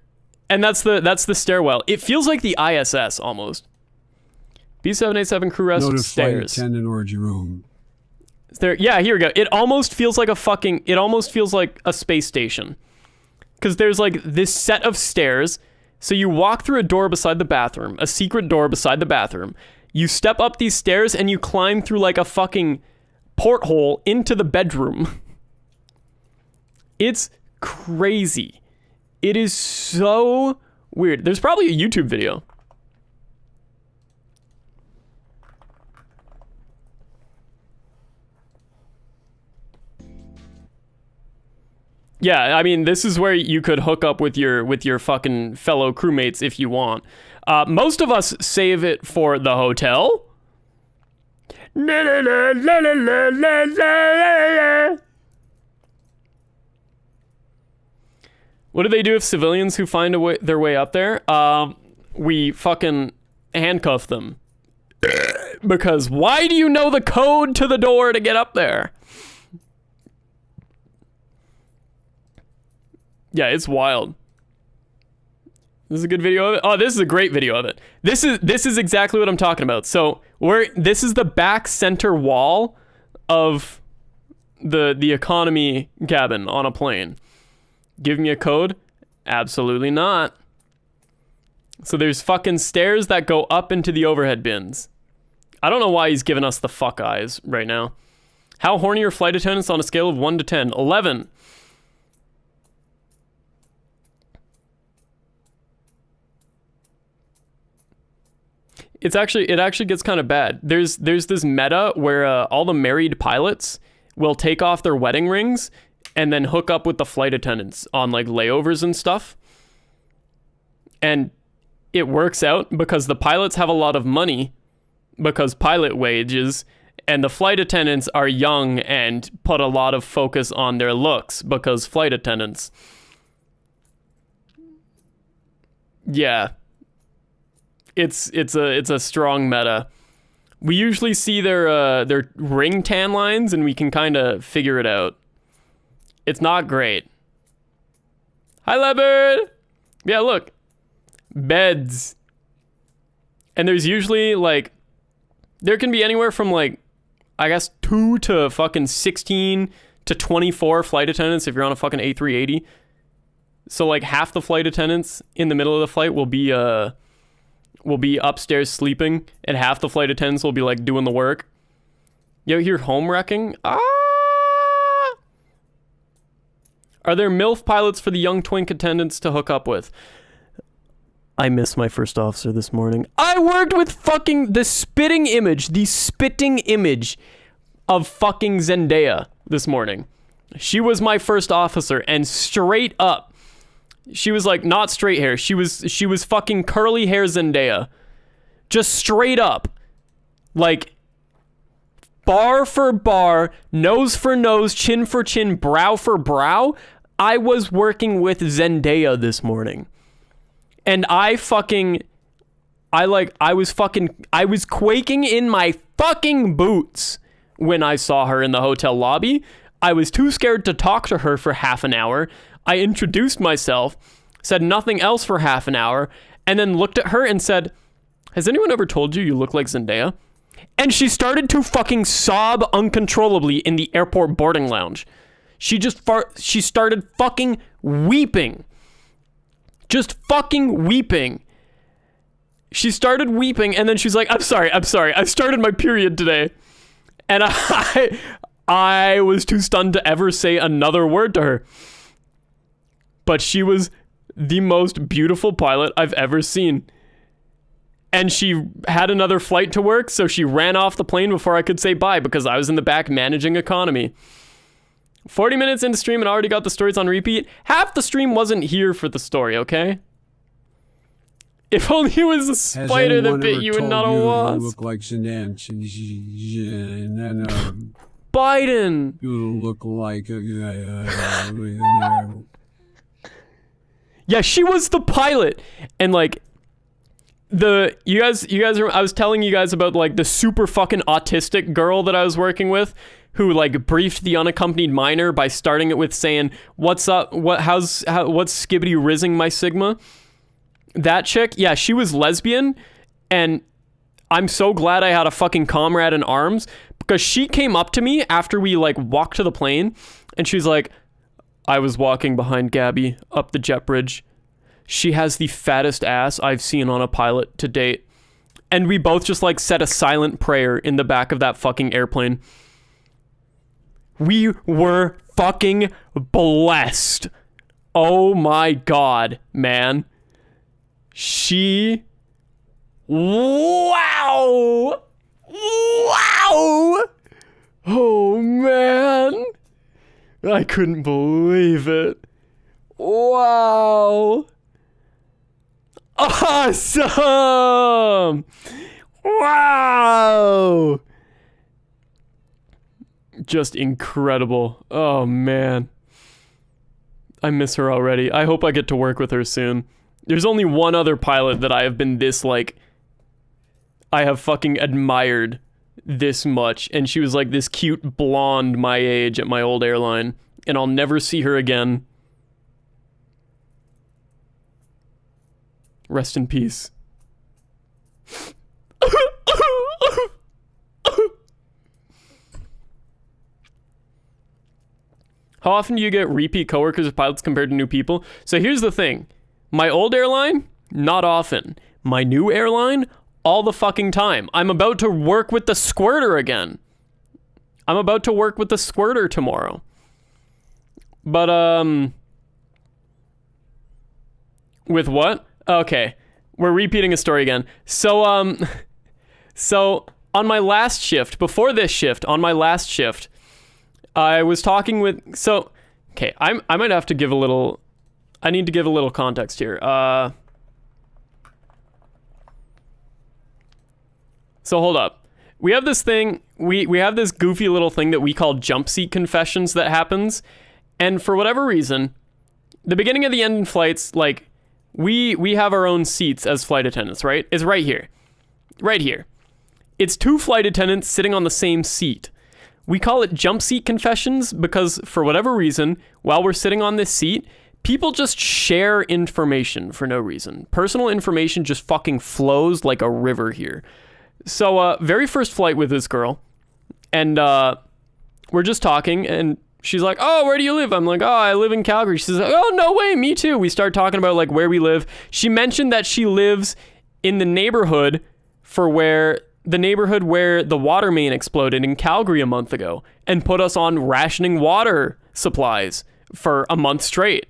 And that's the stairwell. It feels like the ISS almost. B787 crew rest Note of stairs. flight attendant or Jerome. There, yeah, here we go. It almost feels like a space station. Because there's like this set of stairs. So you walk through a door beside the bathroom, a secret door beside the bathroom. You step up these stairs and you climb through like a fucking porthole into the bedroom. It's crazy. It is so weird. There's probably a YouTube video. Yeah, I mean, this is where you could hook up with your fucking fellow crewmates if you want. Most of us save it for the hotel. What do they do if civilians who find their way up there? We fucking handcuff them. Because why do you know the code to the door to get up there? Yeah, it's wild. This is a good video of it. Oh, this is a great video of it. This is exactly what I'm talking about. So this is the back center wall of the economy cabin on a plane. Give me a code? Absolutely not. So there's fucking stairs that go up into the overhead bins. I don't know why he's giving us the fuck eyes right now. How horny are flight attendants on a scale of 1 to 10? 11. It actually gets kind of bad. There's this meta where all the married pilots will take off their wedding rings and then hook up with the flight attendants on like layovers and stuff. And it works out because the pilots have a lot of money because pilot wages, and the flight attendants are young and put a lot of focus on their looks because flight attendants. Yeah. It's a strong meta. We usually see their ring tan lines and we can kind of figure it out. It's not great. Hi, Leopard! Yeah, look. Beds. And there's usually like, there can be anywhere from like, I guess 2 to fucking 16 to 24 flight attendants if you're on a fucking A380. So like half the flight attendants in the middle of the flight will be upstairs sleeping, and half the flight attendants will be like doing the work. You hear home wrecking? Are there MILF pilots for the young twink attendants to hook up with? I miss my first officer this morning. I worked with fucking the spitting image of fucking Zendaya this morning. She was my first officer, and straight up, she was like not straight hair. She was fucking curly hair Zendaya. Just straight up. Like bar for bar, nose for nose, chin for chin, brow for brow, I was working with Zendaya this morning. And I was quaking in my fucking boots when I saw her in the hotel lobby. I was too scared to talk to her for half an hour. I introduced myself, said nothing else for half an hour, and then looked at her and said, "Has anyone ever told you look like Zendaya?" And she started to fucking sob uncontrollably in the airport boarding lounge. She started fucking weeping. Just fucking weeping. She started weeping, and then she's like, I'm sorry. I started my period today. And I was too stunned to ever say another word to her. But she was the most beautiful pilot I've ever seen. And she had another flight to work, so she ran off the plane before I could say bye because I was in the back managing economy. 40 minutes into stream and already got the stories on repeat. Half the stream wasn't here for the story, okay? If only it was a spider that bit you and not a wasp. You look like Zendaya. Biden. You look like Yeah, she was the pilot. And like you guys I was telling you guys about like the super fucking autistic girl that I was working with who like briefed the unaccompanied minor by starting it with saying, "What's up? What's skibbity rizzing my sigma?" That chick, yeah, she was lesbian, and I'm so glad I had a fucking comrade in arms because she came up to me after we like walked to the plane, and she's like, "I was walking behind Gabby up the jet bridge. She has the fattest ass I've seen on a pilot to date." And we both just like said a silent prayer in the back of that fucking airplane. We were fucking blessed. Oh my God, man. Wow. Oh man. I couldn't believe it. Wow. Awesome. Wow. Just incredible. Oh man. I miss her already. I hope I get to work with her soon. There's only one other pilot that I have been this like I have fucking admired this much, and she was like this cute blonde my age at my old airline, and I'll never see her again. Rest in peace. How often do you get repeat coworkers of pilots compared to new people? So here's the thing. My old airline, not often. My new airline, all the fucking time. I'm about to work with the squirter again. I'm about to work with the squirter tomorrow. But, with what? Okay. We're repeating a story again. So, so on my last shift, before this shift, on my last shift, I was talking with, so, okay, I might have to give a little, I need to give a little context here. So hold up. We have this thing, we have this goofy little thing that we call jump seat confessions that happens. And for whatever reason, the beginning of the end in flights, like, we have our own seats as flight attendants, right? It's right here. Right here. It's two flight attendants sitting on the same seat. We call it jump seat confessions because for whatever reason, while we're sitting on this seat, people just share information for no reason. Personal information just fucking flows like a river here. So, very first flight with this girl, and we're just talking, and she's like, "Oh, where do you live?" I'm like, "Oh, I live in Calgary." She's like, "Oh, no way, me too." We start talking about like where we live. She mentioned that she lives in the neighborhood where the water main exploded in Calgary a month ago and put us on rationing water supplies for a month straight.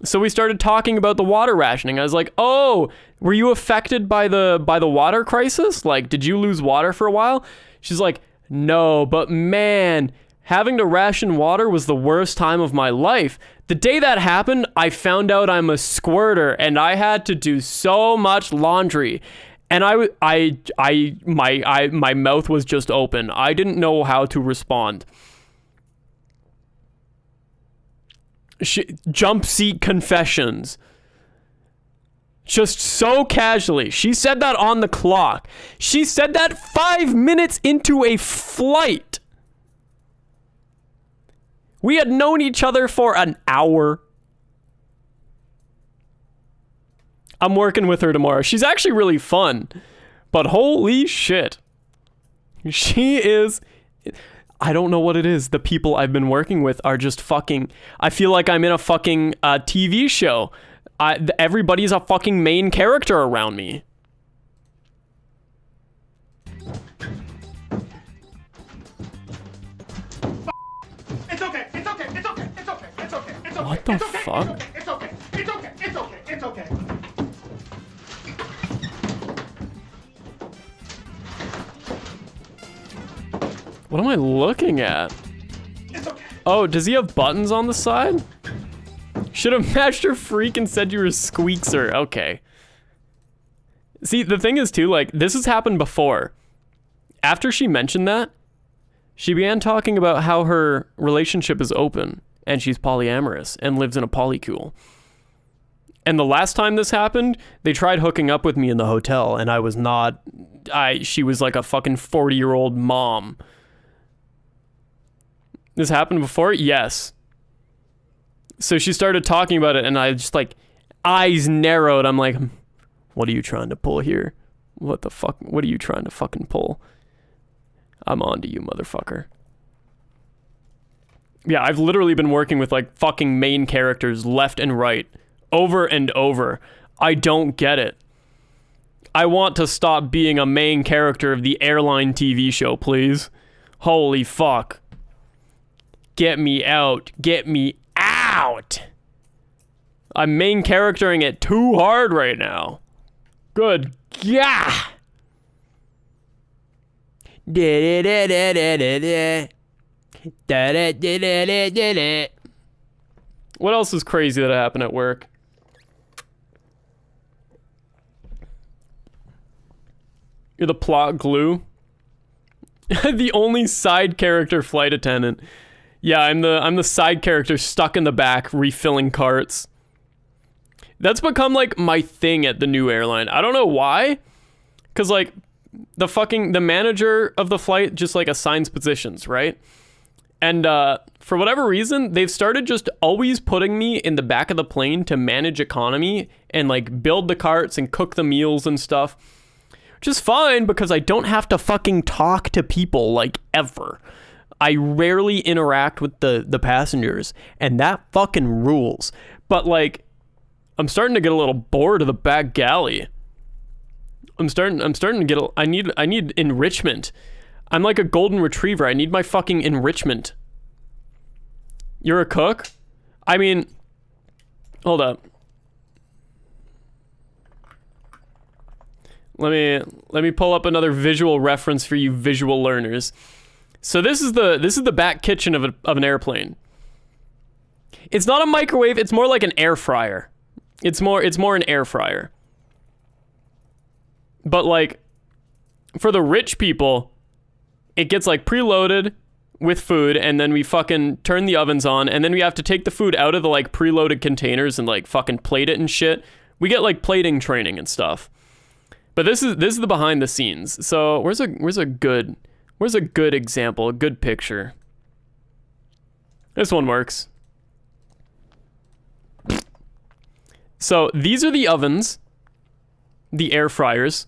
So we started talking about the water rationing. I was like, "Oh, were you affected by the water crisis? Like, did you lose water for a while?" She's like, "No, but man, having to ration water was the worst time of my life. The day that happened, I found out I'm a squirter and I had to do so much laundry. And my mouth was just open. I didn't know how to respond. Jump seat confessions. Just so casually. She said that on the clock. She said that 5 minutes into a flight. We had known each other for an hour. I'm working with her tomorrow. She's actually really fun. But holy shit. She is... I don't know what it is. The people I've been working with are just fucking... I feel like I'm in a fucking TV show. Everybody's a fucking main character around me. It's okay. It's okay. It's okay. It's okay. It's okay. It's okay. What the fuck? It's okay. It's okay. It's okay. It's okay. What am I looking at? It's okay. Oh, does he have buttons on the side? Should have matched your freak and said you were a squeakser. Okay. See, the thing is too, like, this has happened before. After she mentioned that, she began talking about how her relationship is open and she's polyamorous and lives in a polycule. And the last time this happened, they tried hooking up with me in the hotel and I was not... She was like a fucking 40-year-old mom. This happened before? Yes. So she started talking about it and I just like, eyes narrowed. I'm like, what are you trying to pull here? What the fuck? What are you trying to fucking pull? I'm on to you, motherfucker. Yeah, I've literally been working with like fucking main characters left and right, over and over. I don't get it. I want to stop being a main character of the airline TV show, please. Holy fuck. Get me out. Get me out. I'm main charactering it too hard right now. Good. Yeah. What else is crazy that happened at work? You're the plot glue. The only side character flight attendant. Yeah, I'm the side character stuck in the back refilling carts. That's become like my thing at the new airline. I don't know why. Cause like the manager of the flight just like assigns positions, right? And for whatever reason, they've started just always putting me in the back of the plane to manage economy and like build the carts and cook the meals and stuff. Which is fine because I don't have to fucking talk to people like ever. I rarely interact with the passengers and that fucking rules. But like, I'm starting to get a little bored of the back galley. I'm starting to get I need enrichment. I'm like a golden retriever. I need my fucking enrichment. You're a cook? I mean, hold up. Let me pull up another visual reference for you visual learners. So this is the back kitchen of an airplane. It's not a microwave, it's more like an air fryer. It's more an air fryer. But like for the rich people, it gets like preloaded with food and then we fucking turn the ovens on and then we have to take the food out of the like preloaded containers and like fucking plate it and shit. We get like plating training and stuff. But this is the behind the scenes. So where's a good example, a good picture? This one works. So these are the ovens, the air fryers.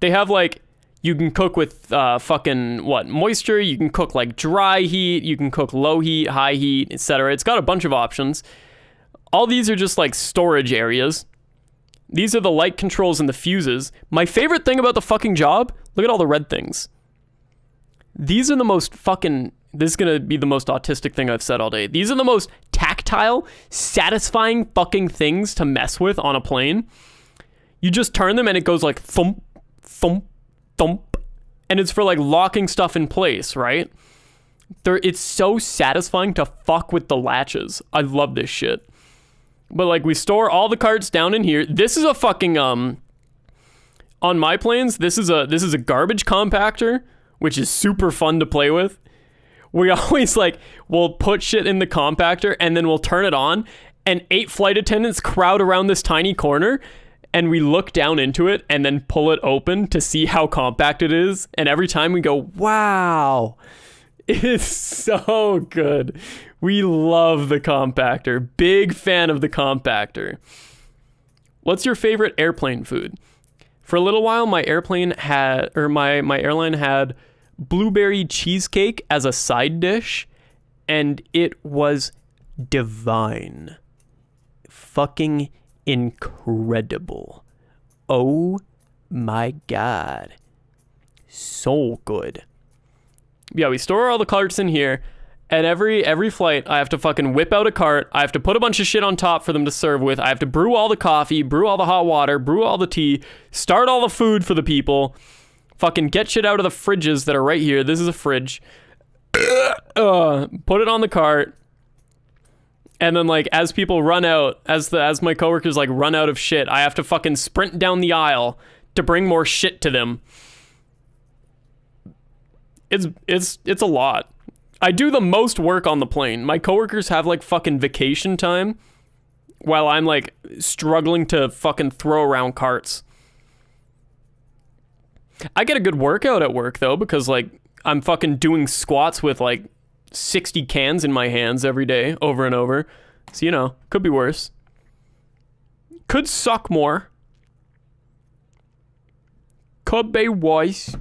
They have like, you can cook with fucking moisture. You can cook like dry heat. You can cook low heat, high heat, etc. It's got a bunch of options. All these are just like storage areas. These are the light controls and the fuses. My favorite thing about the fucking job, look at all the red things. These are the most fucking, this is gonna be the most autistic thing I've said all day. These are the most tactile, satisfying fucking things to mess with on a plane. You just turn them and it goes like thump, thump, thump. And it's for like locking stuff in place, right? It's so satisfying to fuck with the latches. I love this shit. But like we store all the carts down in here. This is a fucking On my planes, this is a garbage compactor, which is super fun to play with. We always like we'll put shit in the compactor and then we'll turn it on, and 8 flight attendants crowd around this tiny corner, and we look down into it and then pull it open to see how compact it is. And every time we go, wow, it is so good. We love the compactor. Big fan of the compactor. What's your favorite airplane food? For a little while, my airline had blueberry cheesecake as a side dish, and it was divine. Fucking incredible. Oh my god. So good. Yeah, we store all the carts in here. At every flight, I have to fucking whip out a cart. I have to put a bunch of shit on top for them to serve with. I have to brew all the coffee, brew all the hot water, brew all the tea, start all the food for the people, fucking get shit out of the fridges that are right here. This is a fridge. Put it on the cart. And then, like, as people run out, as my coworkers, like, run out of shit, I have to fucking sprint down the aisle to bring more shit to them. It's a lot. I do the most work on the plane. My coworkers have like fucking vacation time while I'm like struggling to fucking throw around carts. I get a good workout at work though, because like I'm fucking doing squats with like 60 cans in my hands every day over and over. So, you know, could be worse. Could suck more. Could be worse.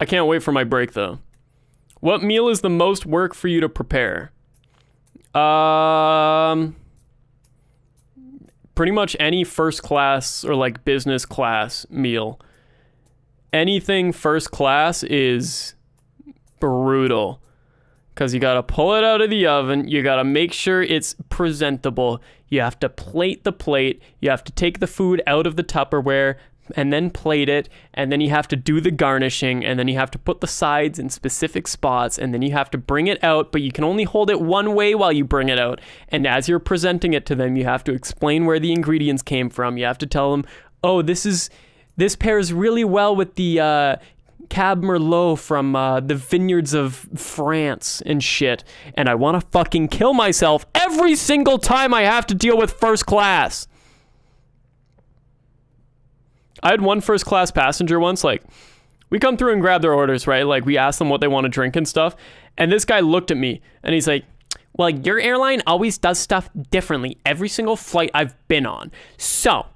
I can't wait for my break though. What meal is the most work for you to prepare? Pretty much any first class or like business class meal. Anything first class is brutal. Because you gotta pull it out of the oven. You gotta make sure it's presentable. You have to plate the plate. You have to take the food out of the Tupperware and then plate it, and then you have to do the garnishing, and then you have to put the sides in specific spots, and then you have to bring it out, but you can only hold it one way while you bring it out. And as you're presenting it to them, you have to explain where the ingredients came from. You have to tell them, oh, this pairs really well with the Cab Merlot from the vineyards of France and shit. And I want to fucking kill myself every single time I have to deal with first class. I had one first class passenger once, like, we come through and grab their orders, right? Like, we ask them what they want to drink and stuff. And this guy looked at me and he's like, well, your airline always does stuff differently every single flight I've been on. So,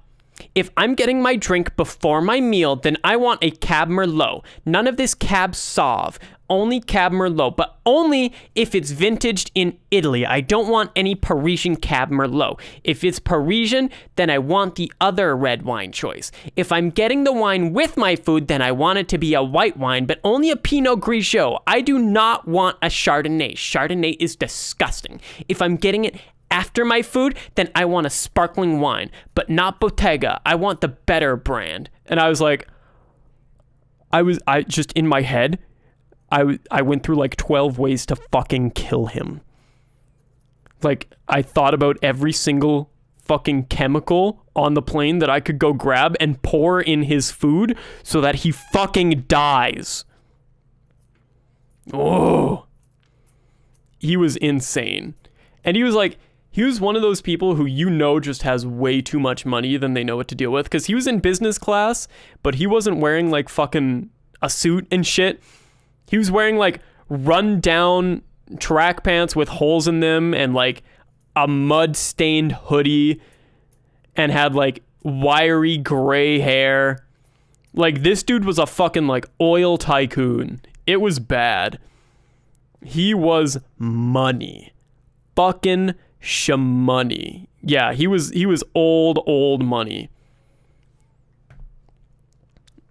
if I'm getting my drink before my meal, then I want a Cab Merlot. None of this Cab Sauv. Only Cab Merlot, but only if it's vintaged in Italy. I don't want any Parisian Cab Merlot. If it's Parisian, then I want the other red wine choice. If I'm getting the wine with my food, then I want it to be a white wine, but only a Pinot Grigio. I do not want a Chardonnay. Chardonnay is disgusting. If I'm getting it after my food, then I want a sparkling wine, but not Bottega. I want the better brand. And I was like, I just in my head, I went through like 12 ways to fucking kill him. Like, I thought about every single fucking chemical on the plane that I could go grab and pour in his food so that he fucking dies. Oh. He was insane. And he was like, he was one of those people who you know just has way too much money than they know what to deal with. Because he was in business class, but he wasn't wearing like fucking a suit and shit. He was wearing like run down track pants with holes in them and like a mud stained hoodie and had like wiry gray hair. Like, this dude was a fucking like oil tycoon. It was bad. He was money. Fucking shamoney. Yeah, he was old money.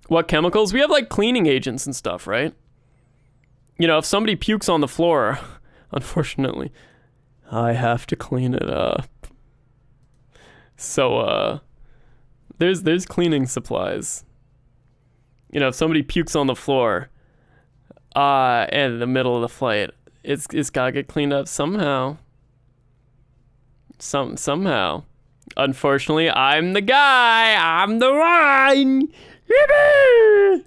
What chemicals? We have like cleaning agents and stuff, right? You know, if somebody pukes on the floor, unfortunately, I have to clean it up. So, there's cleaning supplies. You know, if somebody pukes on the floor, and in the middle of the flight, it's gotta get cleaned up somehow. Somehow. Unfortunately, I'm the guy. I'm the one. Yippee!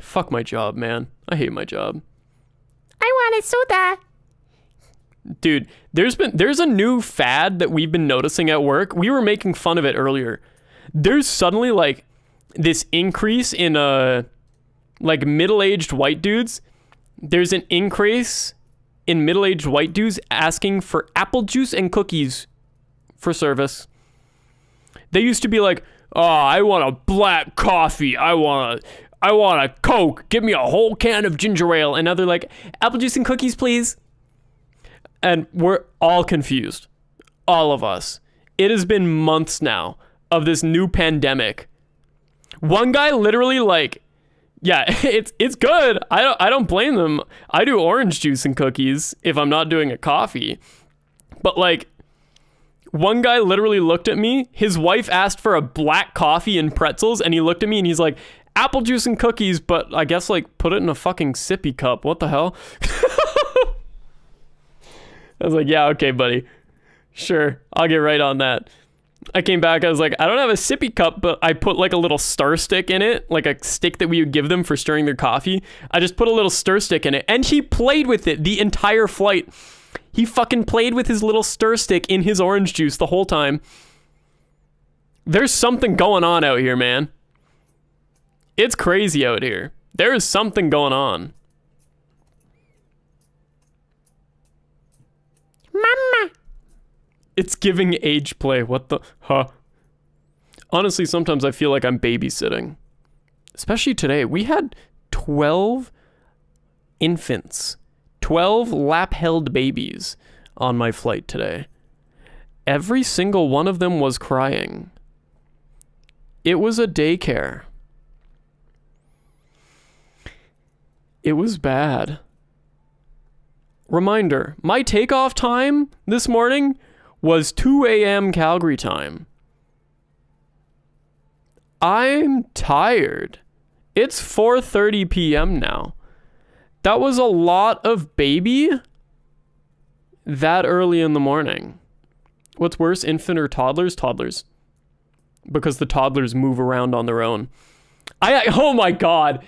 Fuck my job, man. I hate my job. I want a soda. Dude, there's a new fad that we've been noticing at work. We were making fun of it earlier. There's suddenly like this increase in like middle-aged white dudes. There's an increase in middle-aged white dudes asking for apple juice and cookies for service. They used to be like, "Oh, I want a black coffee. I want a Coke. Give me a whole can of ginger ale." And now they're like, "Apple juice and cookies, please." And we're all confused. All of us. It has been months now of this new pandemic. One guy literally like, yeah, it's good. I don't blame them. I do orange juice and cookies if I'm not doing a coffee. But like, one guy literally looked at me. His wife asked for a black coffee and pretzels, and he looked at me and he's like, "Apple juice and cookies, but I guess like put it in a fucking sippy cup." What the hell? I was like, "Yeah, okay, buddy. Sure, I'll get right on that." I came back, I was like, "I don't have a sippy cup, but I put like a little stir stick in it, like a stick that we would give them for stirring their coffee. I just put a little stir stick in it," and he played with it the entire flight. He fucking played with his little stir stick in his orange juice the whole time. There's something going on out here, man. It's crazy out here. There is something going on. Mama. It's giving age play. What the? Huh. Honestly, sometimes I feel like I'm babysitting. Especially today. We had 12 infants. 12 lap-held babies on my flight today. Every single one of them was crying. It was a daycare. It was bad. Reminder, my takeoff time this morning was 2 a.m. Calgary time. I'm tired. It's 4:30 p.m. now. That was a lot of baby that early in the morning. What's worse, infant or toddlers? Toddlers. Because the toddlers move around on their own. Oh my God.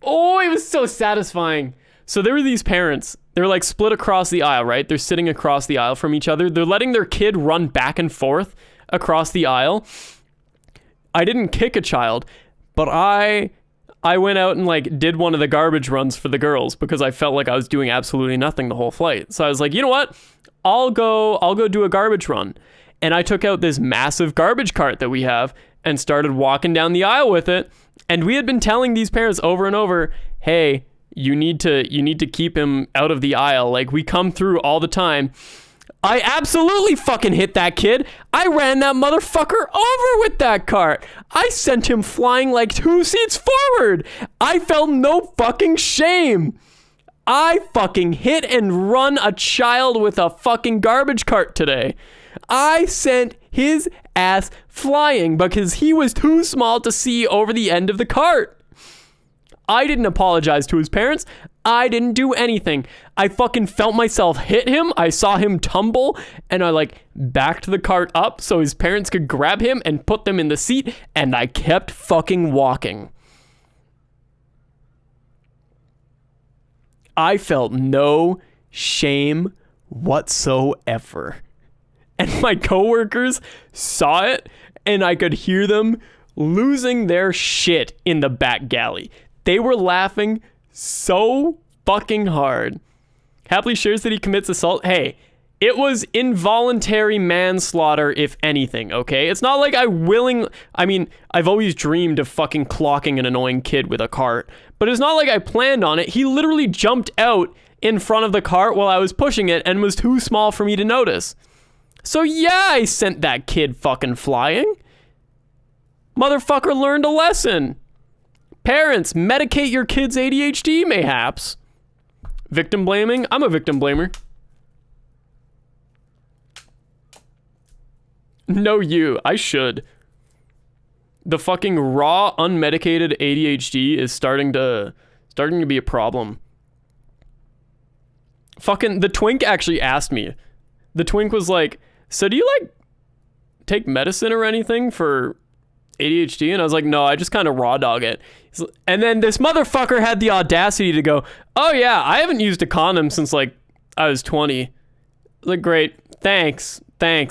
Oh, it was so satisfying. So there were these parents. They're like split across the aisle, right? They're sitting across the aisle from each other. They're letting their kid run back and forth across the aisle. I didn't kick a child, but I went out and like did one of the garbage runs for the girls because I felt like I was doing absolutely nothing the whole flight. So I was like, you know what? I'll go do a garbage run. And I took out this massive garbage cart that we have and started walking down the aisle with it. And we had been telling these parents over and over, "Hey, you need to keep him out of the aisle. Like, we come through all the time." I absolutely fucking hit that kid. I ran that motherfucker over with that cart. I sent him flying like 2 seats forward. I felt no fucking shame. I fucking hit and run a child with a fucking garbage cart today. I sent his ass flying because he was too small to see over the end of the cart. I didn't apologize to his parents. I didn't do anything. I fucking felt myself hit him. I saw him tumble and I like backed the cart up so his parents could grab him and put them in the seat, and I kept fucking walking. I felt no shame whatsoever. And my coworkers saw it, and I could hear them losing their shit in the back galley. They were laughing so fucking hard. Happily shares that he commits assault. Hey, it was involuntary manslaughter, if anything, okay? It's not like I've always dreamed of fucking clocking an annoying kid with a cart, but it's not like I planned on it. He literally jumped out in front of the cart while I was pushing it and was too small for me to notice. So yeah, I sent that kid fucking flying. Motherfucker learned a lesson. Parents, medicate your kids' ADHD, mayhaps. Victim blaming? I'm a victim blamer. No, you. I should. The fucking raw, unmedicated ADHD is starting to be a problem. Fucking, the twink actually asked me. The twink was like, "So do you like take medicine or anything for ADHD? And I was like, no, I just kind of raw dog it. And then this motherfucker had the audacity to go, oh yeah, I haven't used a condom since like I was 20. Like, great. Thanks,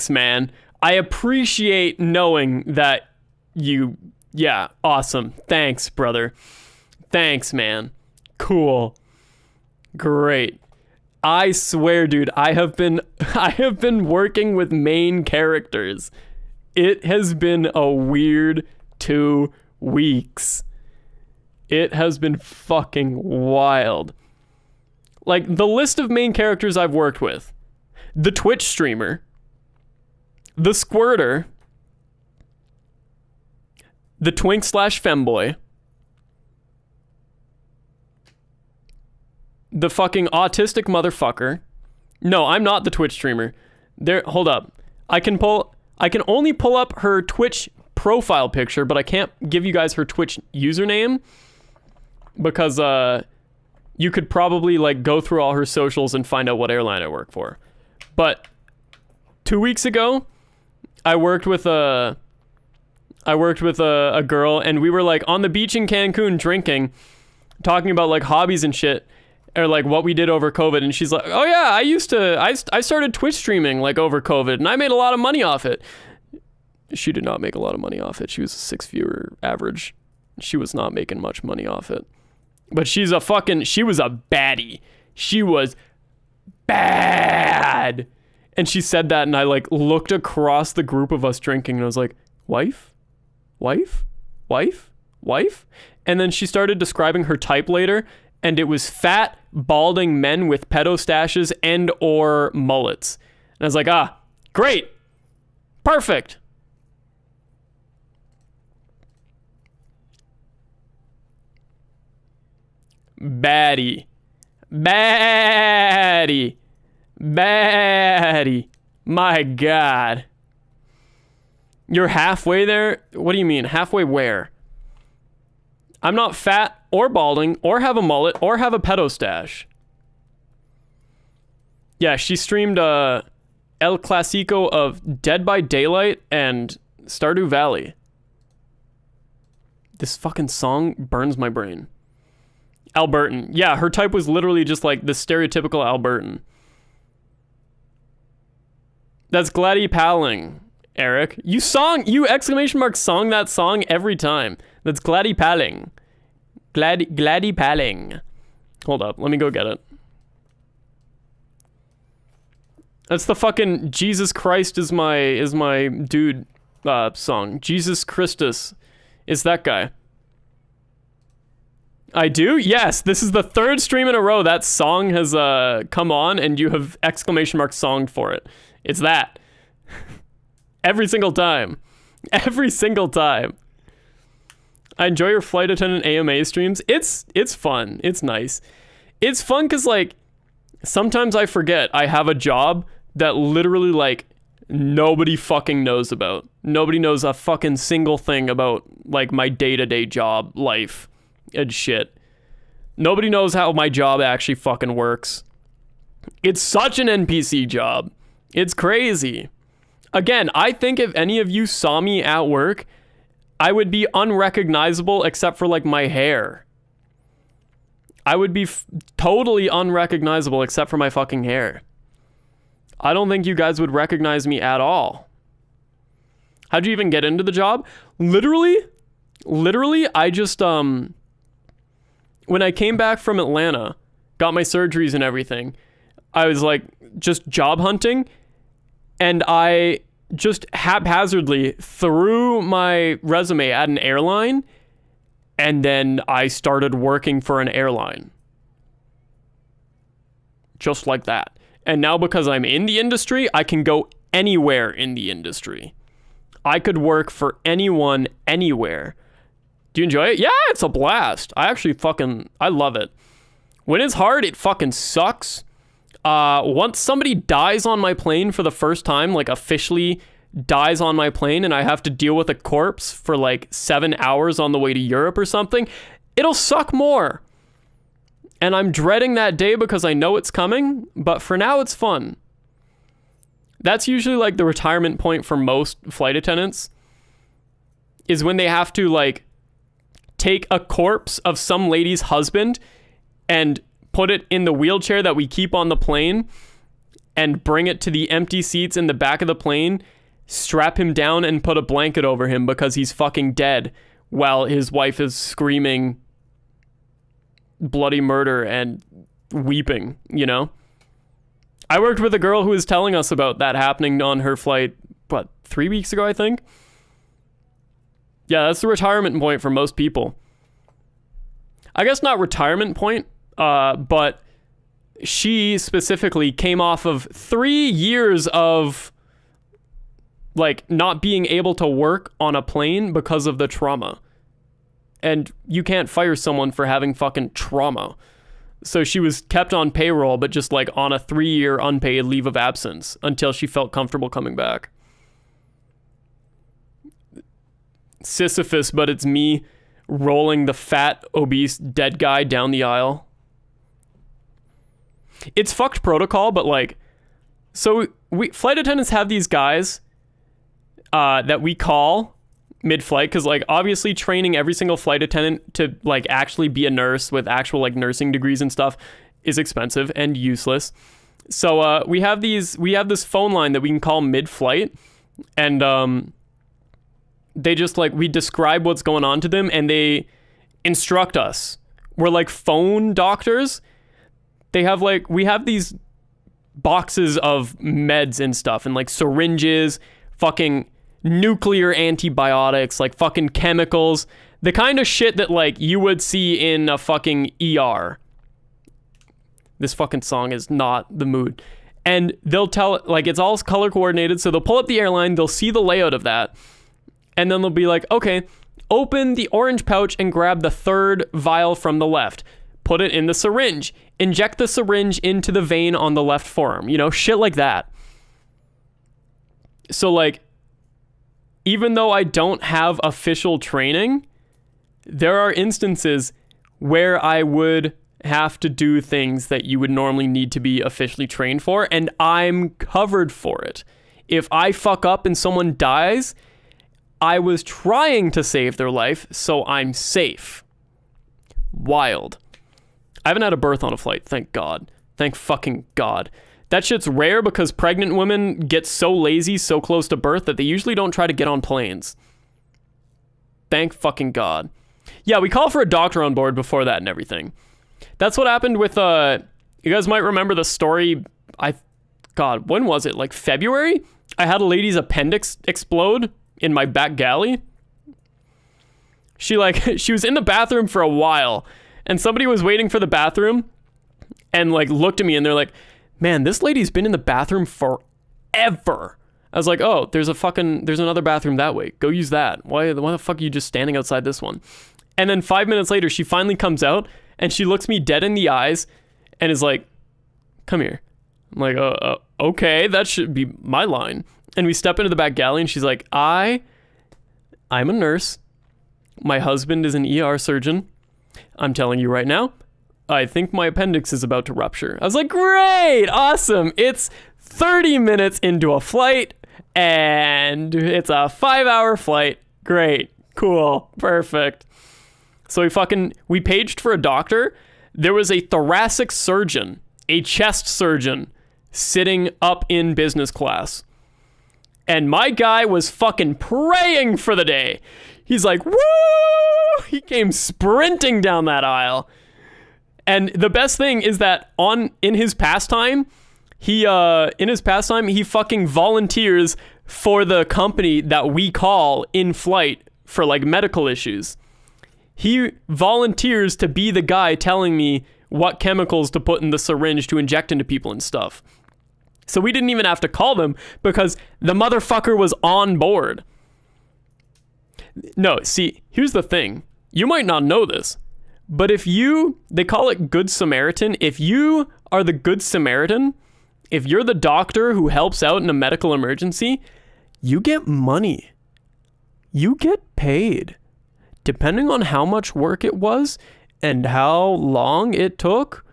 man. I appreciate knowing that yeah, awesome. Thanks, brother. Thanks, man. Cool. Great. I swear, dude, I have been working with main characters. It has been a weird 2 weeks. It has been fucking wild. Like, the list of main characters I've worked with. The Twitch streamer. The squirter. The twink/femboy. The fucking autistic motherfucker. No, I'm not the Twitch streamer. Hold up. I can only pull up her Twitch profile picture, but I can't give you guys her Twitch username because you could probably like go through all her socials and find out what airline I work for. But 2 weeks ago, I worked with a girl, and we were like on the beach in Cancun drinking, talking about like hobbies and shit, or like what we did over COVID. And she's like, oh yeah, I started Twitch streaming like over COVID, and I made a lot of money off it. She did not make a lot of money off it. She was a 6 viewer average. She was not making much money off it. But she was a baddie. She was bad. And she said that, and I like looked across the group of us drinking, and I was like, wife? And then she started describing her type later, and it was fat, balding men with pedo stashes and or mullets. And I was like, great. Perfect. Baddie. My God. You're halfway there? What do you mean? Halfway where? I'm not fat or balding or have a mullet or have a pedo stash. Yeah, she streamed El Clasico of Dead by Daylight and Stardew Valley. This fucking song burns my brain. Albertan. Yeah, her type was literally just like the stereotypical Albertan. That's Gladdy Palling, Eric. You exclamation mark song that song every time. That's Gladdy Palling. Gladdy Palling. Hold up, let me go get it. That's the fucking Jesus Christ is my dude song. Jesus Christus is that guy. I do? Yes, this is the 3rd stream in a row that song has come on and you have exclamation mark songed for it. It's that. Every single time. Every single time. I enjoy your flight attendant AMA streams. It's fun. It's nice. It's fun because like sometimes I forget I have a job that literally like nobody fucking knows about. Nobody knows a fucking single thing about like my day-to-day job life and shit. Nobody knows how my job actually fucking works. It's such an NPC job. It's crazy. Again, I think if any of you saw me at work, I would be unrecognizable except for like my hair. I would be totally unrecognizable except for my fucking hair. I don't think you guys would recognize me at all. How'd you even get into the job? Literally, I just, when I came back from Atlanta, got my surgeries and everything, I was like just job hunting, and I just haphazardly threw my resume at an airline, and then I started working for an airline. Just like that. And now because I'm in the industry, I can go anywhere in the industry. I could work for anyone, anywhere. Do you enjoy it? Yeah, it's a blast. I love it. When it's hard, it fucking sucks. Once somebody dies on my plane for the first time, like officially dies on my plane, and I have to deal with a corpse for like 7 hours on the way to Europe or something, it'll suck more. And I'm dreading that day because I know it's coming, but for now it's fun. That's usually like the retirement point for most flight attendants, is when they have to like take a corpse of some lady's husband and put it in the wheelchair that we keep on the plane and bring it to the empty seats in the back of the plane, strap him down and put a blanket over him because he's fucking dead while his wife is screaming bloody murder and weeping, you know? I worked with a girl who was telling us about that happening on her flight, 3 weeks ago, I think? Yeah, that's the retirement point for most people. I guess not retirement point, but she specifically came off of 3 years of like not being able to work on a plane because of the trauma. And you can't fire someone for having fucking trauma. So she was kept on payroll, but just like on a 3-year unpaid leave of absence until she felt comfortable coming back. Sisyphus, but it's me rolling the fat, obese, dead guy down the aisle. It's fucked protocol, but like, so flight attendants have these guys that we call mid-flight, because like obviously training every single flight attendant to like actually be a nurse with actual like nursing degrees and stuff is expensive and useless. So we have this phone line that we can call mid-flight, and they just like, we describe what's going on to them and they instruct us. We're like phone doctors. They have like, we have these boxes of meds and stuff and like syringes, fucking nuclear antibiotics, like fucking chemicals, the kind of shit that like you would see in a fucking ER. This fucking song is not the mood. And they'll tell, like, it's all color coordinated, so they'll pull up the airline, they'll see the layout of that, and then they'll be like, okay, open the orange pouch and grab the third vial from the left, put it in the syringe, inject the syringe into the vein on the left forearm, you know, shit like that. So like, even though I don't have official training, there are instances where I would have to do things that you would normally need to be officially trained for, and I'm covered for it. If I fuck up and someone dies, I was trying to save their life, so I'm safe. Wild. I haven't had a birth on a flight, thank God. Thank fucking God. That shit's rare because pregnant women get so lazy so close to birth that they usually don't try to get on planes. Thank fucking God. Yeah, we call for a doctor on board before that and everything. That's what happened with, you guys might remember the story, God, when was it? Like February? I had a lady's appendix explode in my back galley. She was in the bathroom for a while, and somebody was waiting for the bathroom and like looked at me and they're like, man, this lady's been in the bathroom forever. I was like, oh, there's another bathroom that way. Go use that. Why the fuck are you just standing outside this one? And then 5 minutes later, she finally comes out and she looks me dead in the eyes and is like, come here. I'm like, okay, that should be my line. And we step into the back galley and she's like, I'm a nurse. My husband is an ER surgeon. I'm telling you right now, I think my appendix is about to rupture. I was like, great, awesome. It's 30 minutes into a flight and it's a 5-hour flight. Great, cool, perfect. So we paged for a doctor. There was a thoracic surgeon, a chest surgeon, sitting up in business class. And my guy was fucking praying for the day. He's like, woo! He came sprinting down that aisle. And the best thing is that in his pastime, he fucking volunteers for the company that we call in flight for like medical issues. He volunteers to be the guy telling me what chemicals to put in the syringe to inject into people and stuff. So we didn't even have to call them because the motherfucker was on board. No, see, here's the thing. You might not know this, but they call it Good Samaritan. If you are the Good Samaritan, if you're the doctor who helps out in a medical emergency, you get money. You get paid. Depending on how much work it was and how long it took,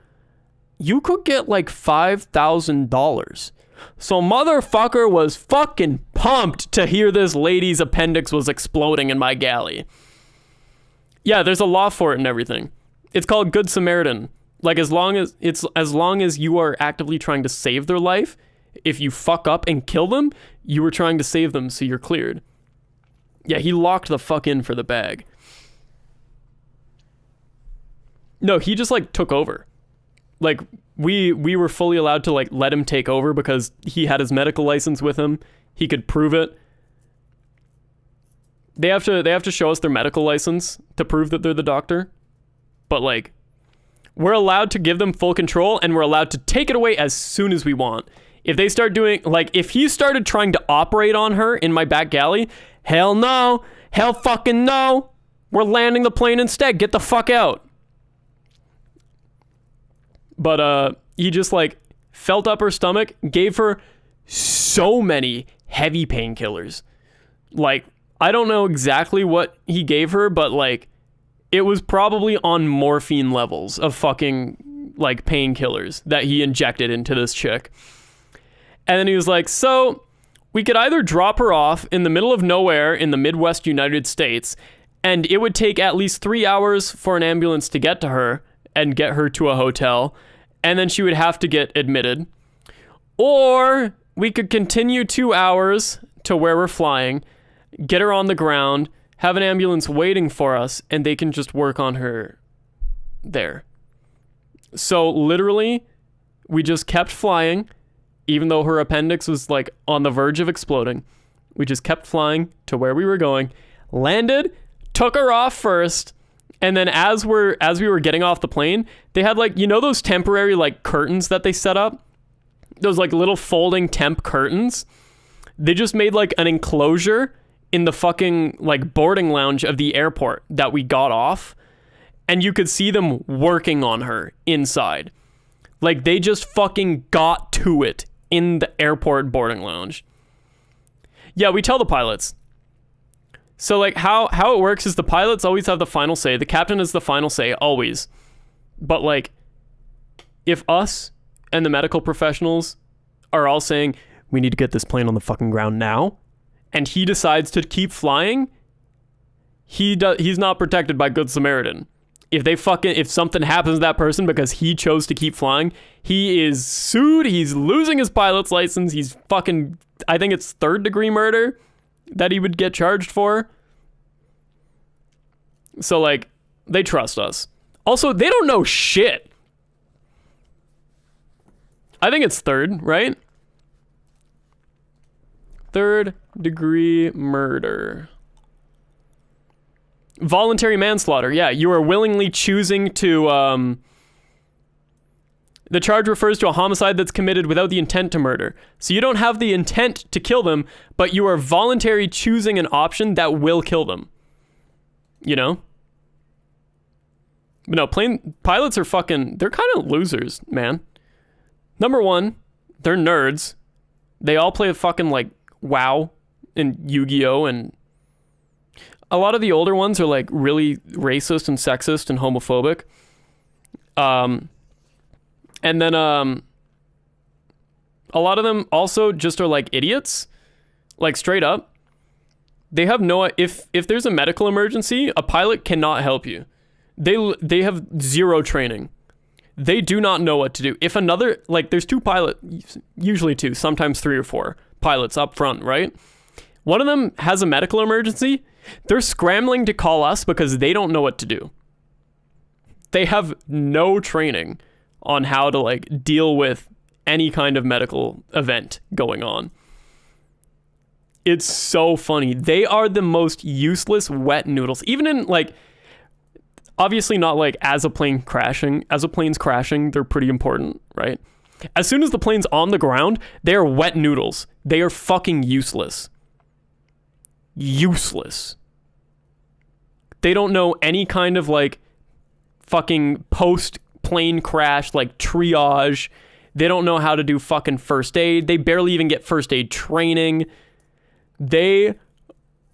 you could get like $5,000 So motherfucker was fucking pumped to hear this lady's appendix was exploding in my galley. Yeah, there's a law for it and everything. It's called Good Samaritan. Like, as long as you are actively trying to save their life, if you fuck up and kill them, you were trying to save them, so you're cleared. Yeah, he locked the fuck in for the bag. No, he just, like, took over. Like, we were fully allowed to, like, let him take over because he had his medical license with him. He could prove it. They have to show us their medical license to prove that they're the doctor. But, like, we're allowed to give them full control, and we're allowed to take it away as soon as we want. If they start doing, like, if he started trying to operate on her in my back galley, hell no. Hell fucking no. We're landing the plane instead. Get the fuck out. But, he just, like, felt up her stomach, gave her so many heavy painkillers. Like, I don't know exactly what he gave her, but, like, it was probably on morphine levels of fucking, like, painkillers that he injected into this chick. And then he was like, so we could either drop her off in the middle of nowhere in the Midwest United States, and it would take at least 3 hours for an ambulance to get to her and get her to a hotel, and then she would have to get admitted. Or we could continue 2 hours to where we're flying, get her on the ground, have an ambulance waiting for us, and they can just work on her there. So literally, we just kept flying, even though her appendix was like on the verge of exploding. We just kept flying to where we were going, landed, took her off first, and then as we were getting off the plane, they had, like, you know those temporary, like, curtains that they set up? Those, like, little folding temp curtains? They just made, like, an enclosure in the fucking, like, boarding lounge of the airport that we got off, and you could see them working on her inside. Like, they just fucking got to it in the airport boarding lounge. Yeah, we tell the pilots. So, like, how it works is the pilots always have the final say. The captain has the final say, always. But, like, if us and the medical professionals are all saying, we need to get this plane on the fucking ground now, and he decides to keep flying, he's not protected by Good Samaritan. If something happens to that person because he chose to keep flying, he is sued. He's losing his pilot's license. He's fucking, I think it's 3rd-degree murder that he would get charged for. So, like, they trust us. Also, they don't know shit. I think it's 3rd, right? 3rd-degree murder. Voluntary manslaughter. Yeah, you are willingly choosing to... The charge refers to a homicide that's committed without the intent to murder. So you don't have the intent to kill them, but you are voluntarily choosing an option that will kill them. You know? But no, pilots are fucking... They're kind of losers, man. Number one, they're nerds. They all play fucking, like, WoW and Yu-Gi-Oh! And a lot of the older ones are, like, really racist and sexist and homophobic. And then a lot of them also just are, like, idiots. Like, straight up. They have no... If there's a medical emergency, a pilot cannot help you. They have zero training. They do not know what to do. If another... Like, there's 2 pilots... Usually 2, sometimes 3 or 4 pilots up front, right? One of them has a medical emergency. They're scrambling to call us because they don't know what to do. They have no training on how to, like, deal with any kind of medical event going on. It's so funny. They are the most useless wet noodles. Even in, like, obviously not, like, as a plane's crashing, they're pretty important, right? As soon as the plane's on the ground, they are wet noodles. They are fucking useless. Useless. They don't know any kind of, like, fucking post-plane crash, like, triage. They don't know how to do fucking first aid. They barely even get first aid training. They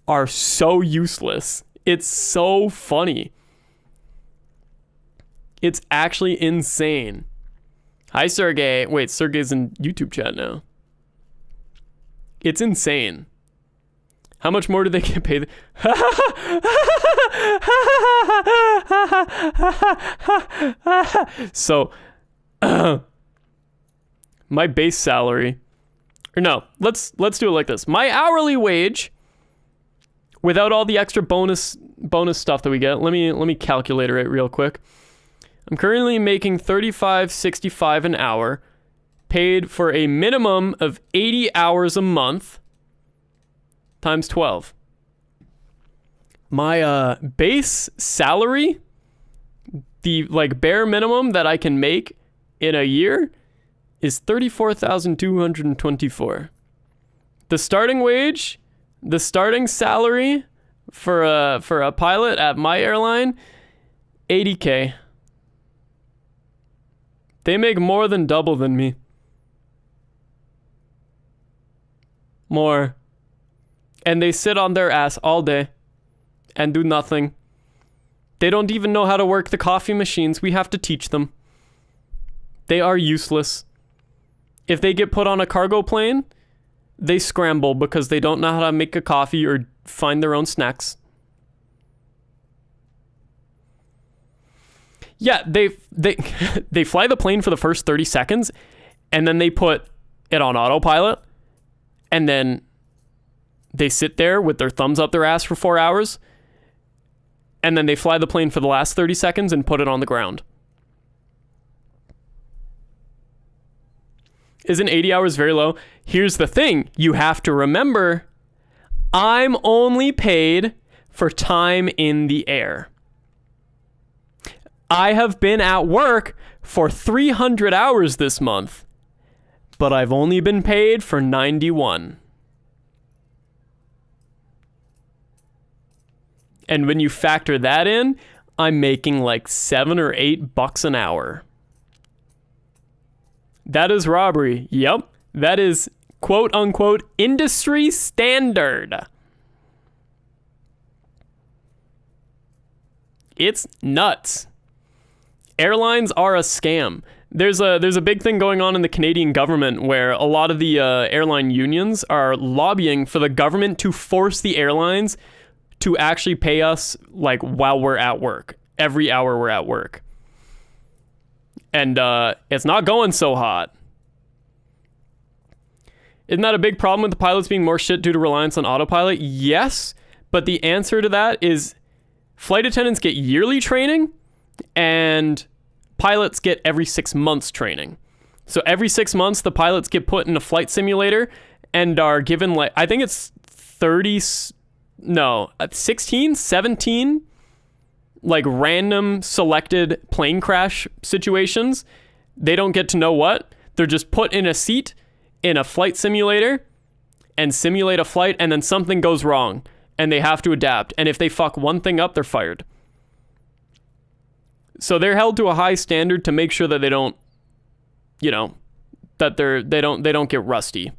are so useless. It's so funny. It's actually insane. Hi, Sergey. Wait, Sergey's in YouTube chat now. It's insane. How much more do they get paid? So, my base salary, or no, let's do it like this. My hourly wage, without all the extra bonus stuff that we get. Let me calculate it real quick. I'm currently making $35.65 an hour, paid for a minimum of 80 hours a month, times 12. My base salary, the like bare minimum that I can make in a year, is $34,224. The starting wage, the starting salary for a pilot at my airline, $80K. They make more than double than me. More. And they sit on their ass all day and do nothing. They don't even know how to work the coffee machines. We have to teach them. They are useless. If they get put on a cargo plane, they scramble because they don't know how to make a coffee or find their own snacks. Yeah, they fly the plane for the first 30 seconds and then they put it on autopilot and then they sit there with their thumbs up their ass for 4 hours and then they fly the plane for the last 30 seconds and put it on the ground. Isn't 80 hours very low? Here's the thing. You have to remember, I'm only paid for time in the air. I have been at work for 300 hours this month, but I've only been paid for 91. And when you factor that in, I'm making like $7 or $8 an hour. That is robbery. Yep. That is quote unquote industry standard. It's nuts. Airlines are a scam. There's a big thing going on in the Canadian government where a lot of the airline unions are lobbying for the government to force the airlines to actually pay us like while we're at work, every hour we're at work. And it's not going so hot. Isn't that a big problem with the pilots being more shit due to reliance on autopilot? Yes, but the answer to that is flight attendants get yearly training and pilots get every 6 months training. So every 6 months, the pilots get put in a flight simulator and are given like, I think it's 16, 17 like random selected plane crash situations. They don't get to know what. They're just put in a seat in a flight simulator and simulate a flight, and then something goes wrong and they have to adapt. And if they fuck one thing up, they're fired. So they're held to a high standard to make sure that they don't, that they don't get rusty.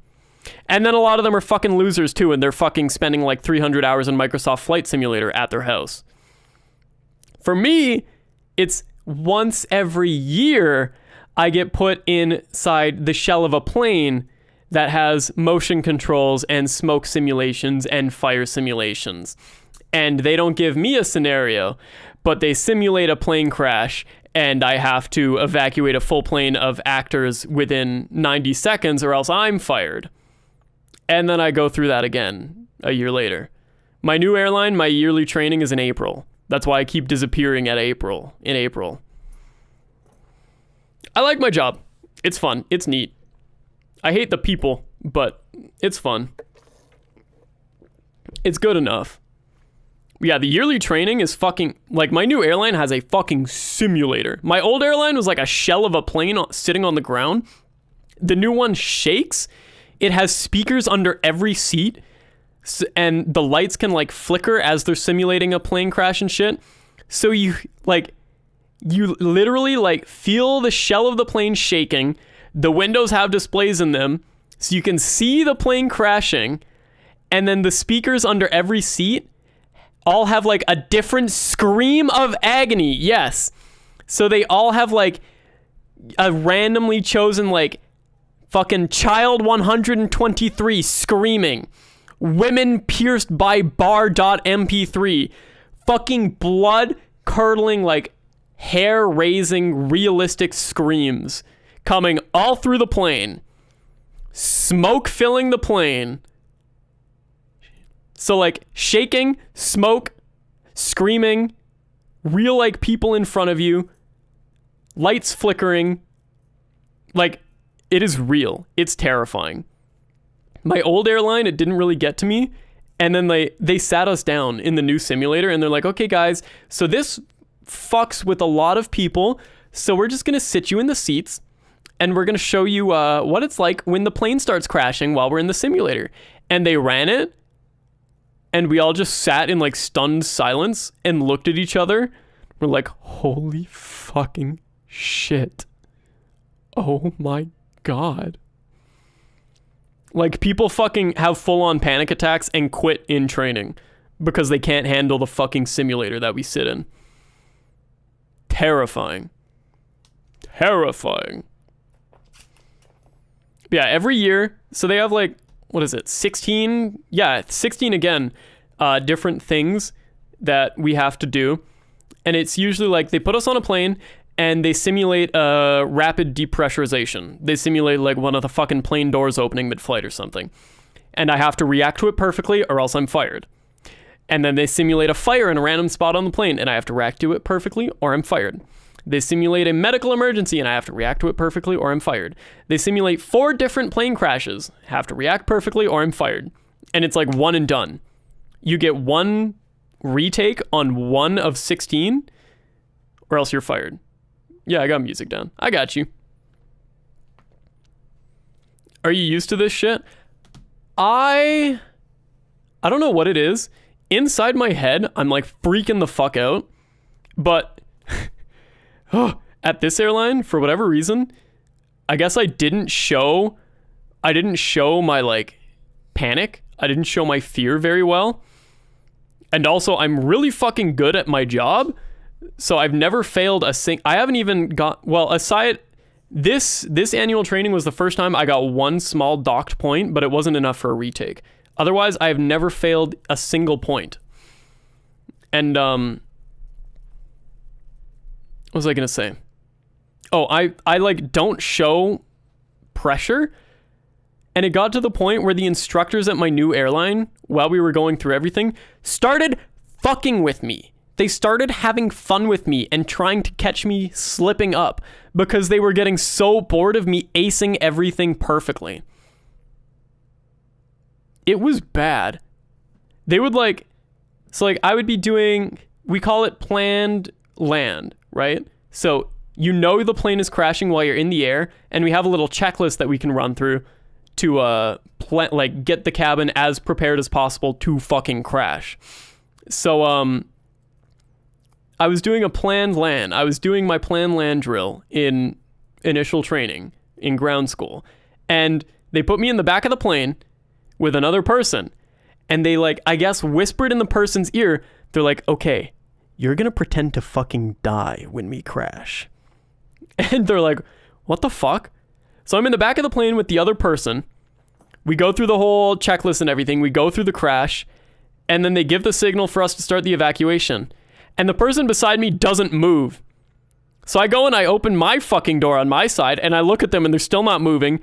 And then a lot of them are fucking losers too, and they're fucking spending like 300 hours in Microsoft Flight Simulator at their house. For me, it's once every year I get put inside the shell of a plane that has motion controls and smoke simulations and fire simulations. And they don't give me a scenario, but they simulate a plane crash and I have to evacuate a full plane of actors within 90 seconds or else I'm fired. And then I go through that again a year later. My new airline, my yearly training is in April. That's why I keep disappearing in April. I like my job. It's fun. It's neat. I hate the people, but it's fun. It's good enough. Yeah, the yearly training is fucking... Like, my new airline has a fucking simulator. My old airline was like a shell of a plane sitting on the ground. The new one shakes. It has speakers under every seat. And the lights can, like, flicker as they're simulating a plane crash and shit. So you literally, like, feel the shell of the plane shaking. The windows have displays in them. So you can see the plane crashing. And then the speakers under every seat all have like a different scream of agony. Yes. So they all have like a randomly chosen like Fucking child 123 screaming. Women pierced by bar.mp3. Fucking blood curdling, like hair raising, realistic screams coming all through the plane. Smoke filling the plane. So like shaking, smoke, screaming, real like people in front of you, lights flickering. Like, it is real. It's terrifying. My old airline, it didn't really get to me. And then they sat us down in the new simulator and they're like, okay, guys, so this fucks with a lot of people. So we're just going to sit you in the seats and we're going to show you what it's like when the plane starts crashing while we're in the simulator. And they ran it. And we all just sat in like stunned silence and looked at each other. We're like, holy fucking shit. Oh my God. Like, people fucking have full-on panic attacks and quit in training because they can't handle the fucking simulator that we sit in. Terrifying. Terrifying. Yeah, every year, so they have like, what is it, 16? Yeah, 16 again, different things that we have to do. And it's usually like they put us on a plane and they simulate a rapid depressurization. They simulate like one of the fucking plane doors opening mid-flight or something. And I have to react to it perfectly or else I'm fired. And then they simulate a fire in a random spot on the plane and I have to react to it perfectly or I'm fired. They simulate a medical emergency and I have to react to it perfectly or I'm fired. They simulate 4 different plane crashes, have to react perfectly or I'm fired. And it's like one and done. You get one retake on 1 of 16 or else you're fired. Yeah, I got music down. I got you. Are you used to this shit? I don't know what it is. Inside my head, I'm like freaking the fuck out. But at this airline, for whatever reason, I guess I didn't show my like panic. I didn't show my fear very well. And also, I'm really fucking good at my job. So I've never failed I haven't even got, well, aside, this annual training was the first time I got one small docked point, but it wasn't enough for a retake. Otherwise, I've never failed a single point. And, what was I going to say? Oh, I like don't show pressure. And it got to the point where the instructors at my new airline, while we were going through everything, started fucking with me. They started having fun with me and trying to catch me slipping up because they were getting so bored of me acing everything perfectly. It was bad. They would like, so like I would be doing, we call it planned land, right? So you know the plane is crashing while you're in the air, and we have a little checklist that we can run through to like get the cabin as prepared as possible to fucking crash. So I was doing a planned land. I was doing my planned land drill in initial training in ground school. And they put me in the back of the plane with another person. And they like, I guess, whispered in the person's ear. They're like, okay, you're going to pretend to fucking die when we crash. And they're like, what the fuck? So I'm in the back of the plane with the other person. We go through the whole checklist and everything. We go through the crash. And then they give the signal for us to start the evacuation. And the person beside me doesn't move. So I go and I open my fucking door on my side and I look at them and they're still not moving.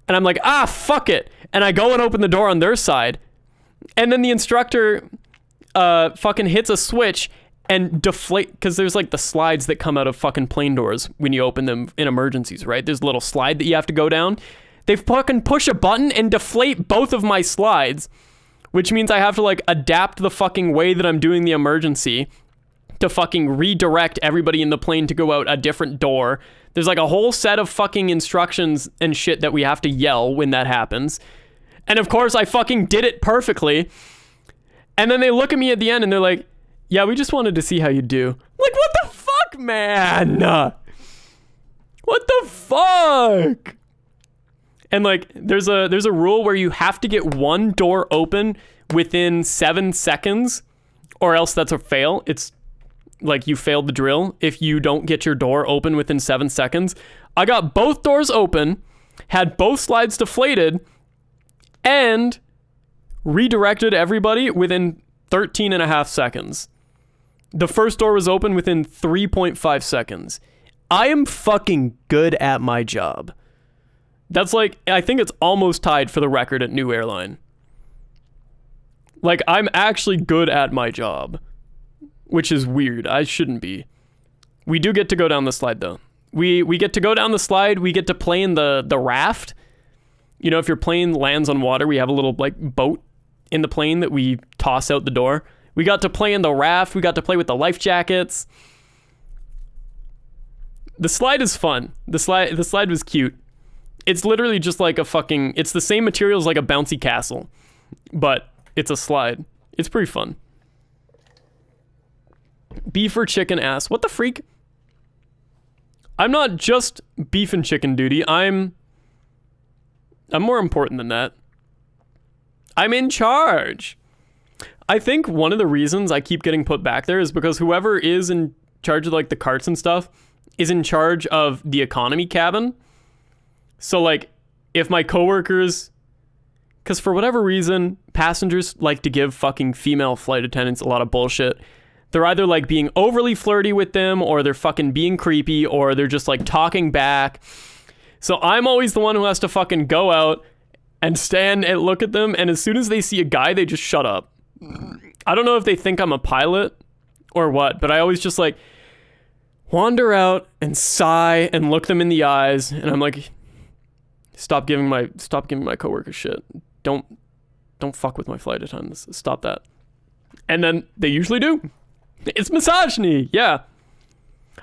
And I'm like, fuck it. And I go and open the door on their side. And then the instructor fucking hits a switch and deflate, because there's like the slides that come out of fucking plane doors when you open them in emergencies, right? There's a little slide that you have to go down. They fucking push a button and deflate both of my slides, which means I have to like adapt the fucking way that I'm doing the emergency to fucking redirect everybody in the plane to go out a different door. There's like a whole set of fucking instructions and shit that we have to yell when that happens. And of course I fucking did it perfectly. And then they look at me at the end and they're like, yeah, we just wanted to see how you do. Like, what the fuck, man? What the fuck? And like, there's a rule where you have to get one door open within 7 seconds or else that's a fail. It's like you failed the drill if you don't get your door open within 7 seconds. I got both doors open had both slides deflated, and redirected everybody within 13 and a half seconds. The first door was open within 3.5 seconds. I am fucking good at my job. That's like, I think it's almost tied for the record at New Airline. Like, I'm actually good at my job, which is weird. I shouldn't be. We do get to go down the slide, though. We get to go down the slide. We get to play in the raft. You know, if your plane lands on water, we have a little, like, boat in the plane that we toss out the door. We got to play in the raft. We got to play with the life jackets. The slide is fun. The slide was cute. It's literally just like a fucking... It's the same material as like a bouncy castle, but it's a slide. It's pretty fun. Beef or chicken ass. What the freak? I'm not just beef and chicken duty. I'm more important than that. I'm in charge. I think one of the reasons I keep getting put back there is because whoever is in charge of like the carts and stuff is in charge of the economy cabin. So like if my coworkers, because for whatever reason, passengers like to give fucking female flight attendants a lot of bullshit. They're either like being overly flirty with them, or they're fucking being creepy, or they're just like talking back. So I'm always the one who has to fucking go out and stand and look at them. And as soon as they see a guy, they just shut up. I don't know if they think I'm a pilot or what, but I always just like wander out and sigh and look them in the eyes. And I'm like, stop giving my coworkers shit. Don't fuck with my flight attendants. Stop that. And then they usually do. It's misogyny. Yeah.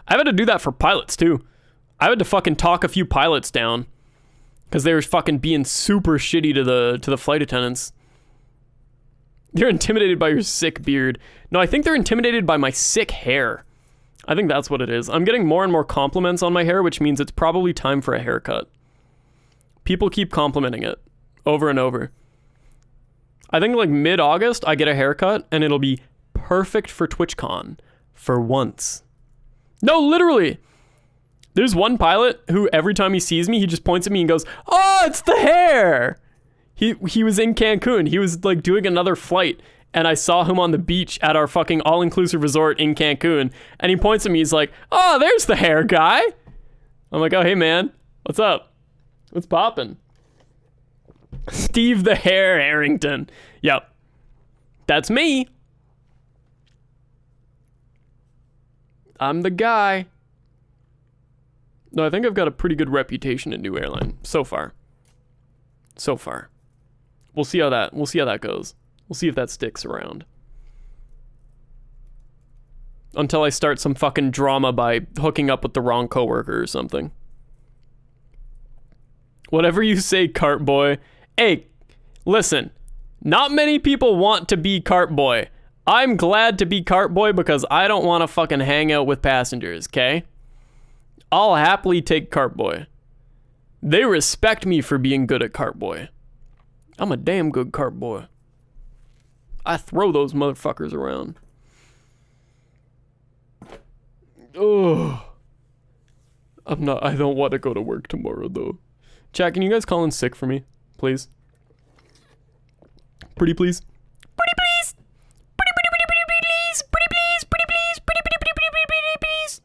I've had to do that for pilots too. I had to fucking talk a few pilots down because they were fucking being super shitty to the flight attendants. They're intimidated by your sick beard. No, I think they're intimidated by my sick hair. I think that's what it is. I'm getting more and more compliments on my hair, which means it's probably time for a haircut. People keep complimenting it over and over. I think like mid-August, I get a haircut and it'll be perfect for TwitchCon for once. No, literally. There's one pilot who every time he sees me, he just points at me and goes, "Oh, it's the hair." He was in Cancun. He was like doing another flight, and I saw him on the beach at our fucking all-inclusive resort in Cancun, and he points at me. He's like, "Oh, there's the hair guy." I'm like, "Oh, hey man, what's up? What's poppin'?" Steve the Hair Harrington. Yep. That's me. I'm the guy. No, I think I've got a pretty good reputation at New Airline so far. So far. We'll see how that goes. We'll see if that sticks around. Until I start some fucking drama by hooking up with the wrong coworker or something. Whatever you say, cart boy. Hey, listen. Not many people want to be cart boy. I'm glad to be cart boy because I don't want to fucking hang out with passengers, okay? I'll happily take cart boy. They respect me for being good at cart boy. I'm a damn good cart boy. I throw those motherfuckers around. Oh. I don't want to go to work tomorrow though. Chat, can you guys call in sick for me, please? Pretty please. Pretty please. Pretty please. Pretty please. Pretty please. Pretty please.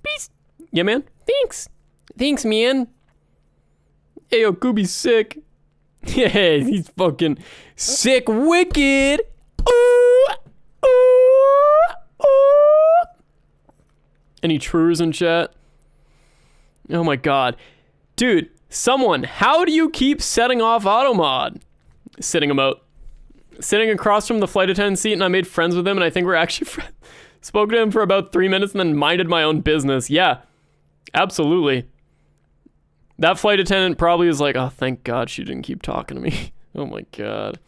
Peace. Yeah, man. Thanks, man. Hey, yo, Kooby's sick. Yeah, he's fucking sick wicked. Ooh, ooh, ooh. Any truers in chat? Oh my god. Dude, someone, how do you keep setting off auto mod? Sitting emote. Sitting across from the flight attendant seat, and I made friends with him, and I think we're actually friends. Spoke to him for about 3 minutes and then minded my own business. Yeah, absolutely. That flight attendant probably is like, oh, thank God she didn't keep talking to me. Oh my God.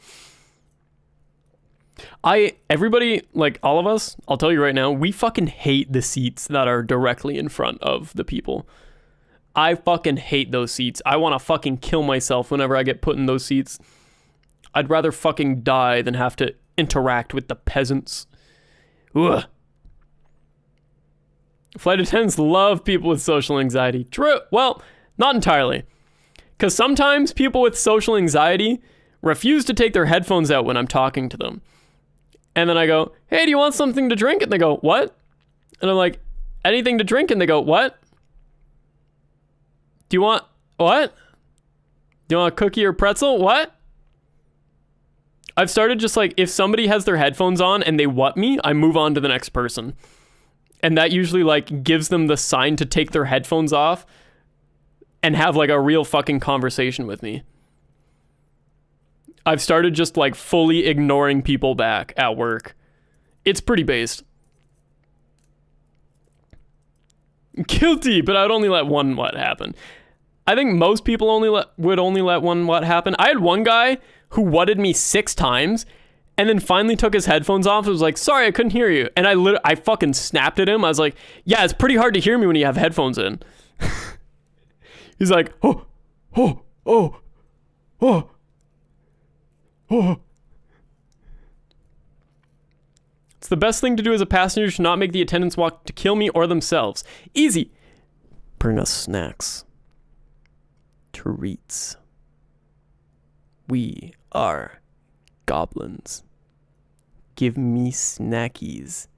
Everybody, like all of us, I'll tell you right now, we fucking hate the seats that are directly in front of the people. I fucking hate those seats. I want to fucking kill myself whenever I get put in those seats. I'd rather fucking die than have to interact with the peasants. Ugh. Flight attendants love people with social anxiety. True. Well, not entirely. Because sometimes people with social anxiety refuse to take their headphones out when I'm talking to them. And then I go, hey, do you want something to drink? And they go, what? And I'm like, anything to drink? And they go, what? Do you want, what? Do you want a cookie or pretzel? What? I've started just like, if somebody has their headphones on and they what me, I move on to the next person. And that usually like gives them the sign to take their headphones off and have like a real fucking conversation with me. I've started just like fully ignoring people back at work. It's pretty based. Guilty, but I'd only let one what happen. I think most people would only let one what happen. I had one guy who whatted me 6 times and then finally took his headphones off and was like, sorry, I couldn't hear you. And I fucking snapped at him. I was like, yeah, it's pretty hard to hear me when you have headphones in. He's like, oh. It's the best thing to do as a passenger to not make the attendants walk to kill me or themselves. Easy. Bring us snacks. Treats. We are goblins. Give me snackies.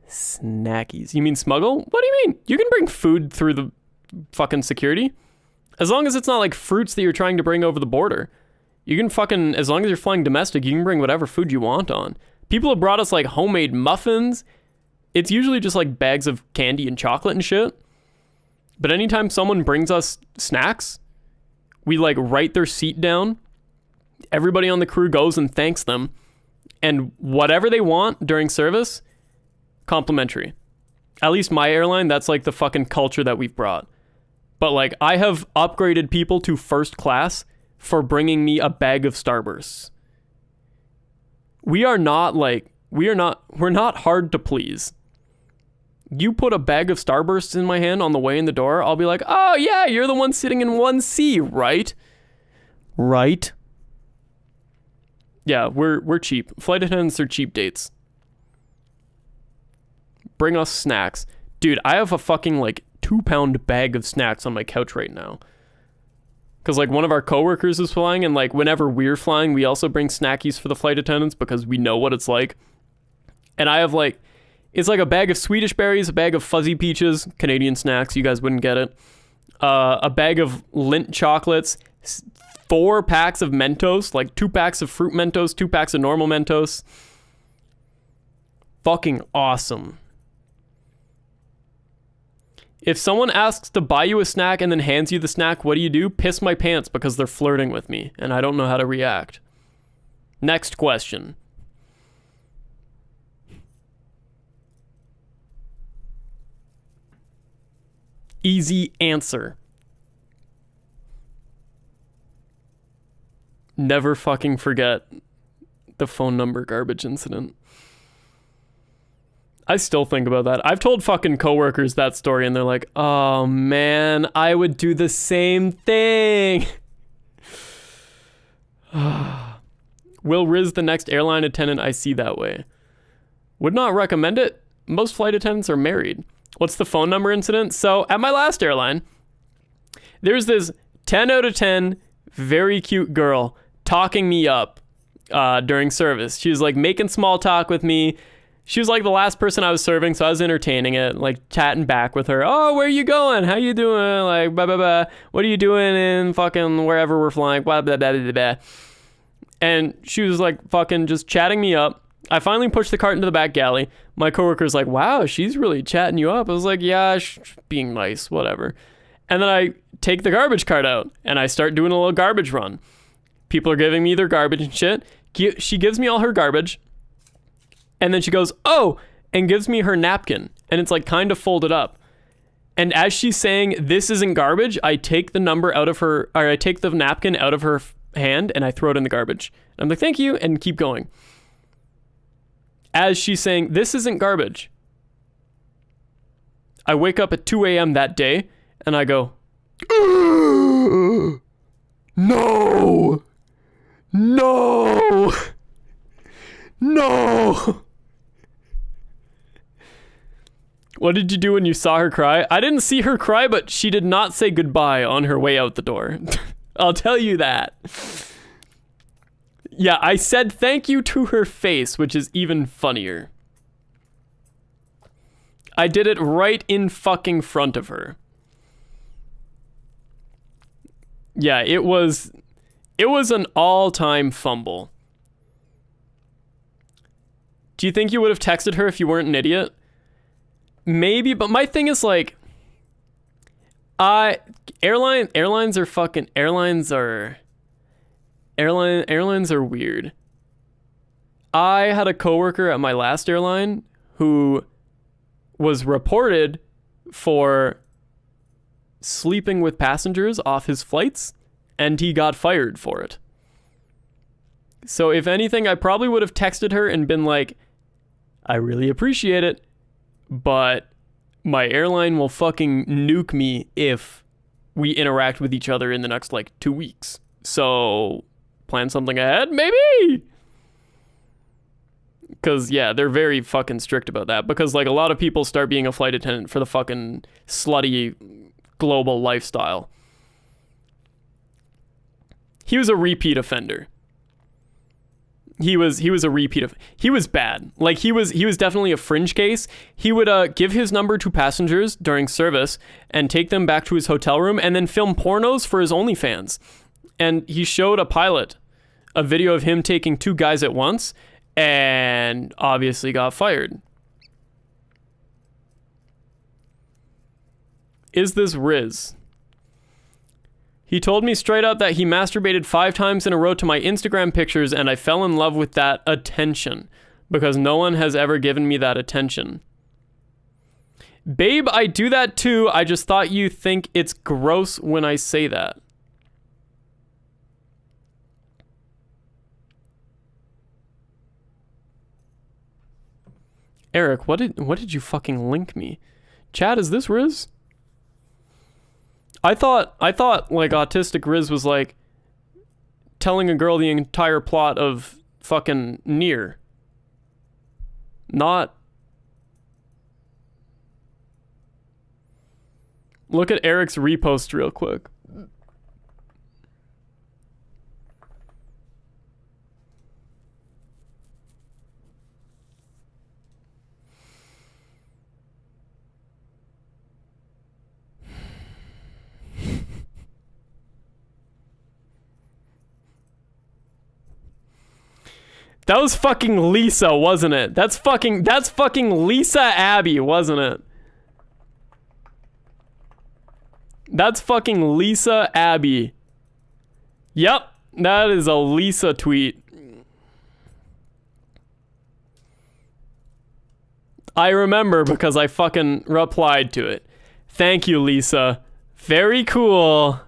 Snackies. You mean smuggle? What do you mean? You can bring food through the fucking security. As long as it's not like fruits that you're trying to bring over the border. You can fucking, as long as you're flying domestic, you can bring whatever food you want on. People have brought us like homemade muffins. It's usually just like bags of candy and chocolate and shit. But anytime someone brings us snacks, we like write their seat down. Everybody on the crew goes and thanks them. And whatever they want during service, complimentary. At least my airline, that's like the fucking culture that we've brought. But like I have upgraded people to first class for bringing me a bag of Starbursts. We're not hard to please. You put a bag of Starbursts in my hand on the way in the door, I'll be like, oh yeah, you're the one sitting in 1C, right? Right? Yeah, we're cheap. Flight attendants are cheap dates. Bring us snacks. Dude, I have a fucking like 2-pound bag of snacks on my couch right now. Because like one of our coworkers is flying, and like whenever we're flying, we also bring snackies for the flight attendants because we know what it's like. And I have like, it's like a bag of Swedish berries, a bag of fuzzy peaches, Canadian snacks, you guys wouldn't get it. A bag of Lindt chocolates, 4 packs of Mentos, like 2 packs of fruit Mentos, 2 packs of normal Mentos. Fucking awesome. If someone asks to buy you a snack and then hands you the snack, what do? Piss my pants because they're flirting with me and I don't know how to react. Next question. Easy answer. Never fucking forget the phone number garbage incident. I still think about that. I've told fucking coworkers that story and they're like, oh man, I would do the same thing. Will Riz the next airline attendant I see that way? Would not recommend it. Most flight attendants are married. What's the phone number incident? So at my last airline, there's this 10 out of 10 very cute girl talking me up during service. She was like making small talk with me. She was like the last person I was serving, so I was entertaining it, like chatting back with her. Oh, where are you going? How you doing? Like, blah, blah, blah. What are you doing in fucking wherever we're flying? Blah, blah, blah, blah, blah. And she was like fucking just chatting me up. I finally pushed the cart into the back galley. My coworker's like, wow, she's really chatting you up. I was like, yeah, being nice, whatever. And then I take the garbage cart out and I start doing a little garbage run. People are giving me their garbage and shit. She gives me all her garbage. And then she goes, oh, and gives me her napkin. And it's like kind of folded up. And as she's saying, this isn't garbage, I take the napkin out of her hand and I throw it in the garbage. And I'm like, thank you, and keep going. As she's saying, this isn't garbage, I wake up at 2 a.m. that day and I go, no, no, no. What did you do when you saw her cry? I didn't see her cry, but she did not say goodbye on her way out the door. I'll tell you that. Yeah, I said thank you to her face, which is even funnier. I did it right in fucking front of her. Yeah, it was an all-time fumble. Do you think you would have texted her if you weren't an idiot? Maybe, but my thing is like, airlines are weird. I had a coworker at my last airline who was reported for sleeping with passengers off his flights, and he got fired for it. So if anything, I probably would have texted her and been like, I really appreciate it, but my airline will fucking nuke me if we interact with each other in the next, 2 weeks. So, plan something ahead, maybe? Because, yeah, they're very fucking strict about that. Because, a lot of people start being a flight attendant for the fucking slutty global lifestyle. He was a repeat offender. He was a repeat of. He was bad. He was definitely a fringe case. He would give his number to passengers during service and take them back to his hotel room and then film pornos for his OnlyFans. And he showed a pilot a video of him taking 2 guys at once and obviously got fired. Is this Riz? He told me straight up that he masturbated 5 times in a row to my Instagram pictures, and I fell in love with that attention because no one has ever given me that attention. Babe, I do that too. I just thought you think it's gross when I say that. Eric, what did you fucking link me? Chad, is this Riz? I thought Autistic Riz was telling a girl the entire plot of fucking Nier. Not. Look at Eric's repost real quick. That was fucking Lisa, wasn't it? That's fucking Lisa Abby, wasn't it? That's fucking Lisa Abby. Yep, that is a Lisa tweet. I remember because I fucking replied to it. Thank you, Lisa. Very cool.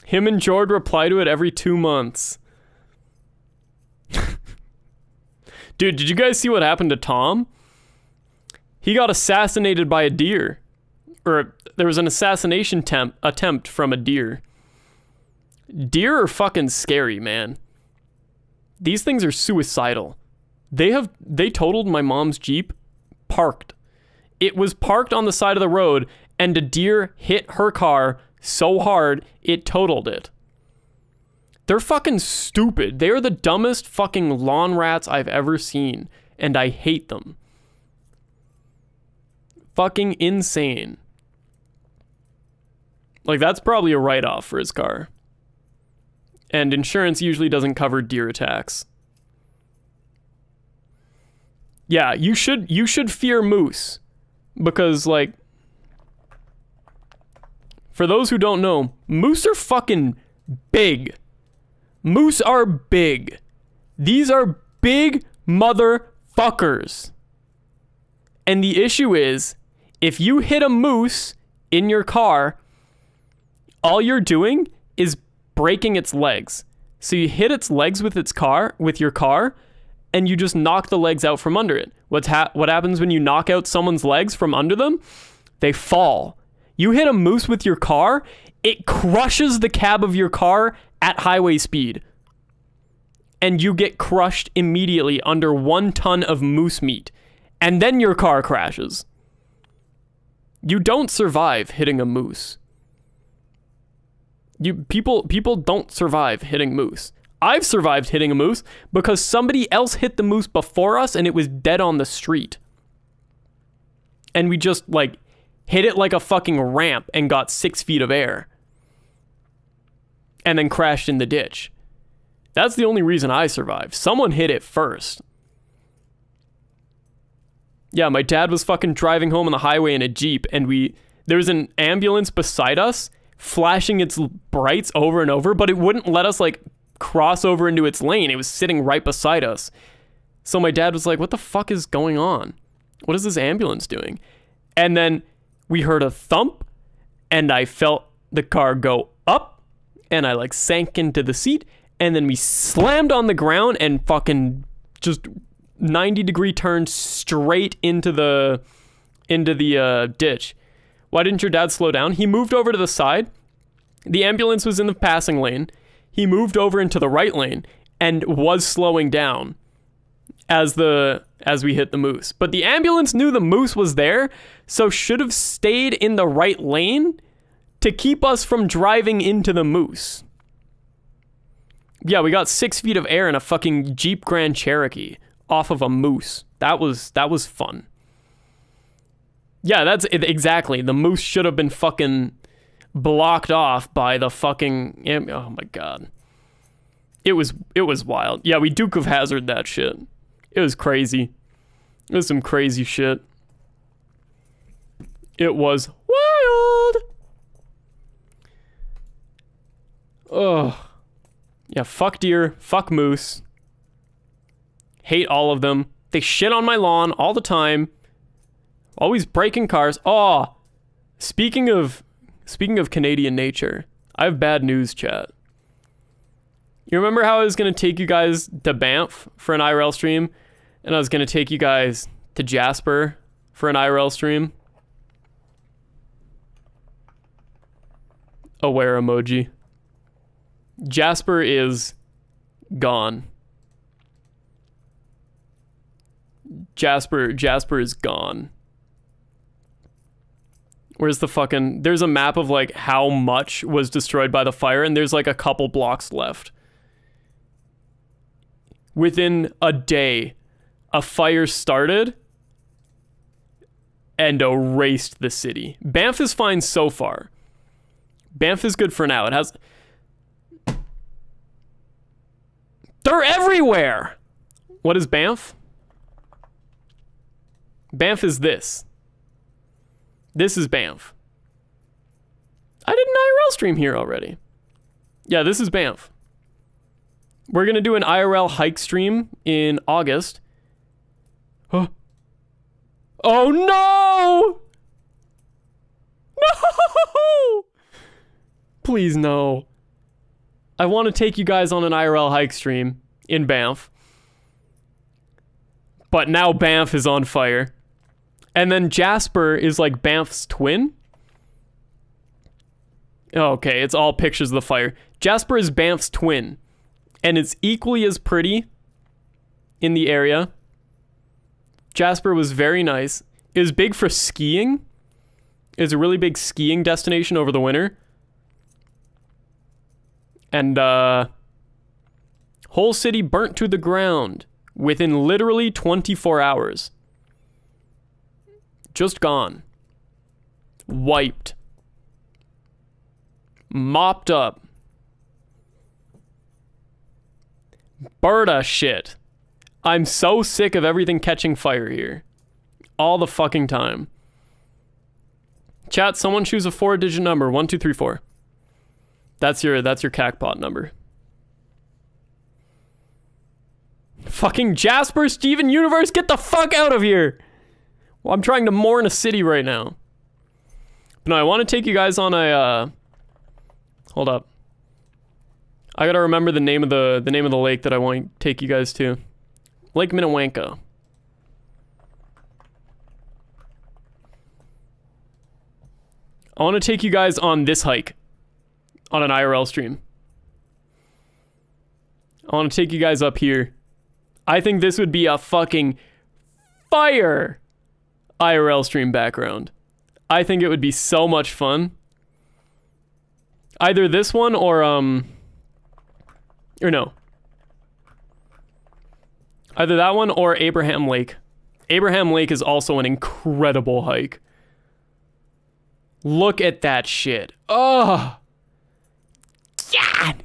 Him and Jord reply to it every 2 months. Dude, did you guys see what happened to Tom? He got assassinated by a deer. Or there was an assassination attempt from a deer. Deer are fucking scary, man. These things are suicidal. They totaled my mom's Jeep parked. It was parked on the side of the road and a deer hit her car so hard it totaled it. They're fucking stupid. They are the dumbest fucking lawn rats I've ever seen, and I hate them. Fucking insane. That's probably a write-off for his car. And insurance usually doesn't cover deer attacks. Yeah, you should fear moose because for those who don't know, moose are fucking big. Moose are big. These are big motherfuckers. And the issue is, if you hit a moose in your car, all you're doing is breaking its legs. So you hit its legs with your car, and you just knock the legs out from under it. What happens when you knock out someone's legs from under them? They fall. You hit a moose with your car, it crushes the cab of your car at highway speed. and you get crushed immediately under 1 ton of moose meat, and then your car crashes. You don't survive hitting a moose. People don't survive hitting moose. I've survived hitting a moose because somebody else hit the moose before us and it was dead on the street. And we just like hit it like a fucking ramp and got 6 feet of air. And then crashed in the ditch. That's the only reason I survived. Someone hit it first. Yeah, my dad was fucking driving home on the highway in a Jeep, and there was an ambulance beside us flashing its brights over and over, but it wouldn't let us like cross over into its lane. It was sitting right beside us. So my dad was like, what the fuck is going on? What is this ambulance doing? And then we heard a thump, and I felt the car go up, and I like sank into the seat, and then we slammed on the ground and fucking just 90-degree turn straight into the ditch. Why didn't your dad slow down? He moved over to the side. The ambulance was in the passing lane. He moved over into the right lane and was slowing down as we hit the moose. But the ambulance knew the moose was there, so should have stayed in the right lane to keep us from driving into the moose. Yeah, we got 6 feet of air in a fucking Jeep Grand Cherokee off of a moose. That was fun. Yeah, that's it, exactly. The moose should have been fucking blocked off by the fucking... Oh my god. It was wild. Yeah, we Duke of Hazzard that shit. It was crazy. It was some crazy shit. It was wild. Ugh. Yeah, fuck deer, fuck moose. Hate all of them. They shit on my lawn all the time. Always breaking cars. Oh, speaking of Canadian nature, I have bad news, chat. You remember how I was going to take you guys to Banff for an IRL stream? And I was going to take you guys to Jasper for an IRL stream? Aware emoji. Jasper is gone. Jasper is gone. Where's the fucking... There's a map of like how much was destroyed by the fire, and there's like a couple blocks left. Within a day, a fire started and erased the city. Banff is fine so far. Banff is good for now. It has... They're everywhere! What is Banff? Banff is this. This is Banff. I did an IRL stream here already. Yeah, this is Banff. We're going to do an IRL hike stream in August. Huh. Oh no! No! Please no. I want to take you guys on an IRL hike stream in Banff. But now Banff is on fire. And then Jasper is like Banff's twin. Okay, it's all pictures of the fire. Jasper is Banff's twin. And it's equally as pretty in the area. Jasper was very nice. It was big for skiing. It was a really big skiing destination over the winter. And whole city burnt to the ground within literally 24 hours. Just gone. Wiped. Mopped up. Berta shit. I'm so sick of everything catching fire here. All the fucking time. Chat, someone choose a 4-digit number. 1, 2, 3, 4. That's your CACPOT number. Fucking Jasper, Steven Universe, get the fuck out of here! Well, I'm trying to mourn a city right now. But no, I want to take you guys on a, hold up. I gotta remember the name of the lake that I want to take you guys to. Lake Minnewanka. I want to take you guys on this hike. On an IRL stream. I want to take you guys up here. I think this would be a fucking fire IRL stream background. I think it would be so much fun. Either this one or no. Either that one or Abraham Lake. Abraham Lake is also an incredible hike. Look at that shit. Oh. God.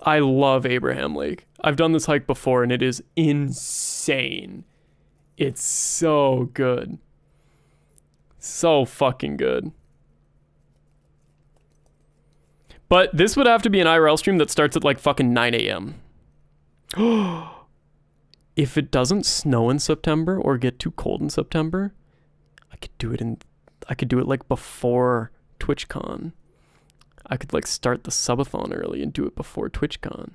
I love Abraham Lake. I've done this hike before and it is insane. It's so good. So fucking good. But this would have to be an IRL stream that starts at like fucking 9 a.m. If it doesn't snow in September or get too cold in September, I could do it like before TwitchCon. I could like start the subathon early and do it before TwitchCon.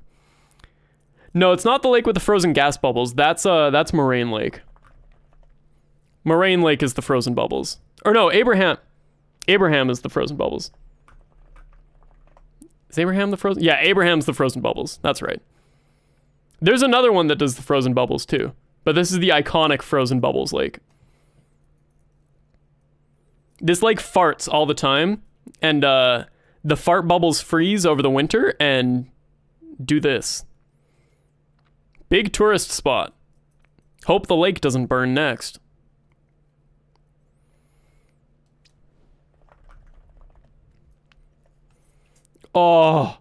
No, it's not the lake with the frozen gas bubbles. That's Moraine Lake. Moraine Lake is the frozen bubbles. Or no, Abraham is the frozen bubbles. Is Abraham the frozen? Yeah, Abraham's the frozen bubbles. That's right. There's another one that does the frozen bubbles too. But this is the iconic frozen bubbles lake. This lake farts all the time. And the fart bubbles freeze over the winter and do this. Big tourist spot. Hope the lake doesn't burn next. Oh,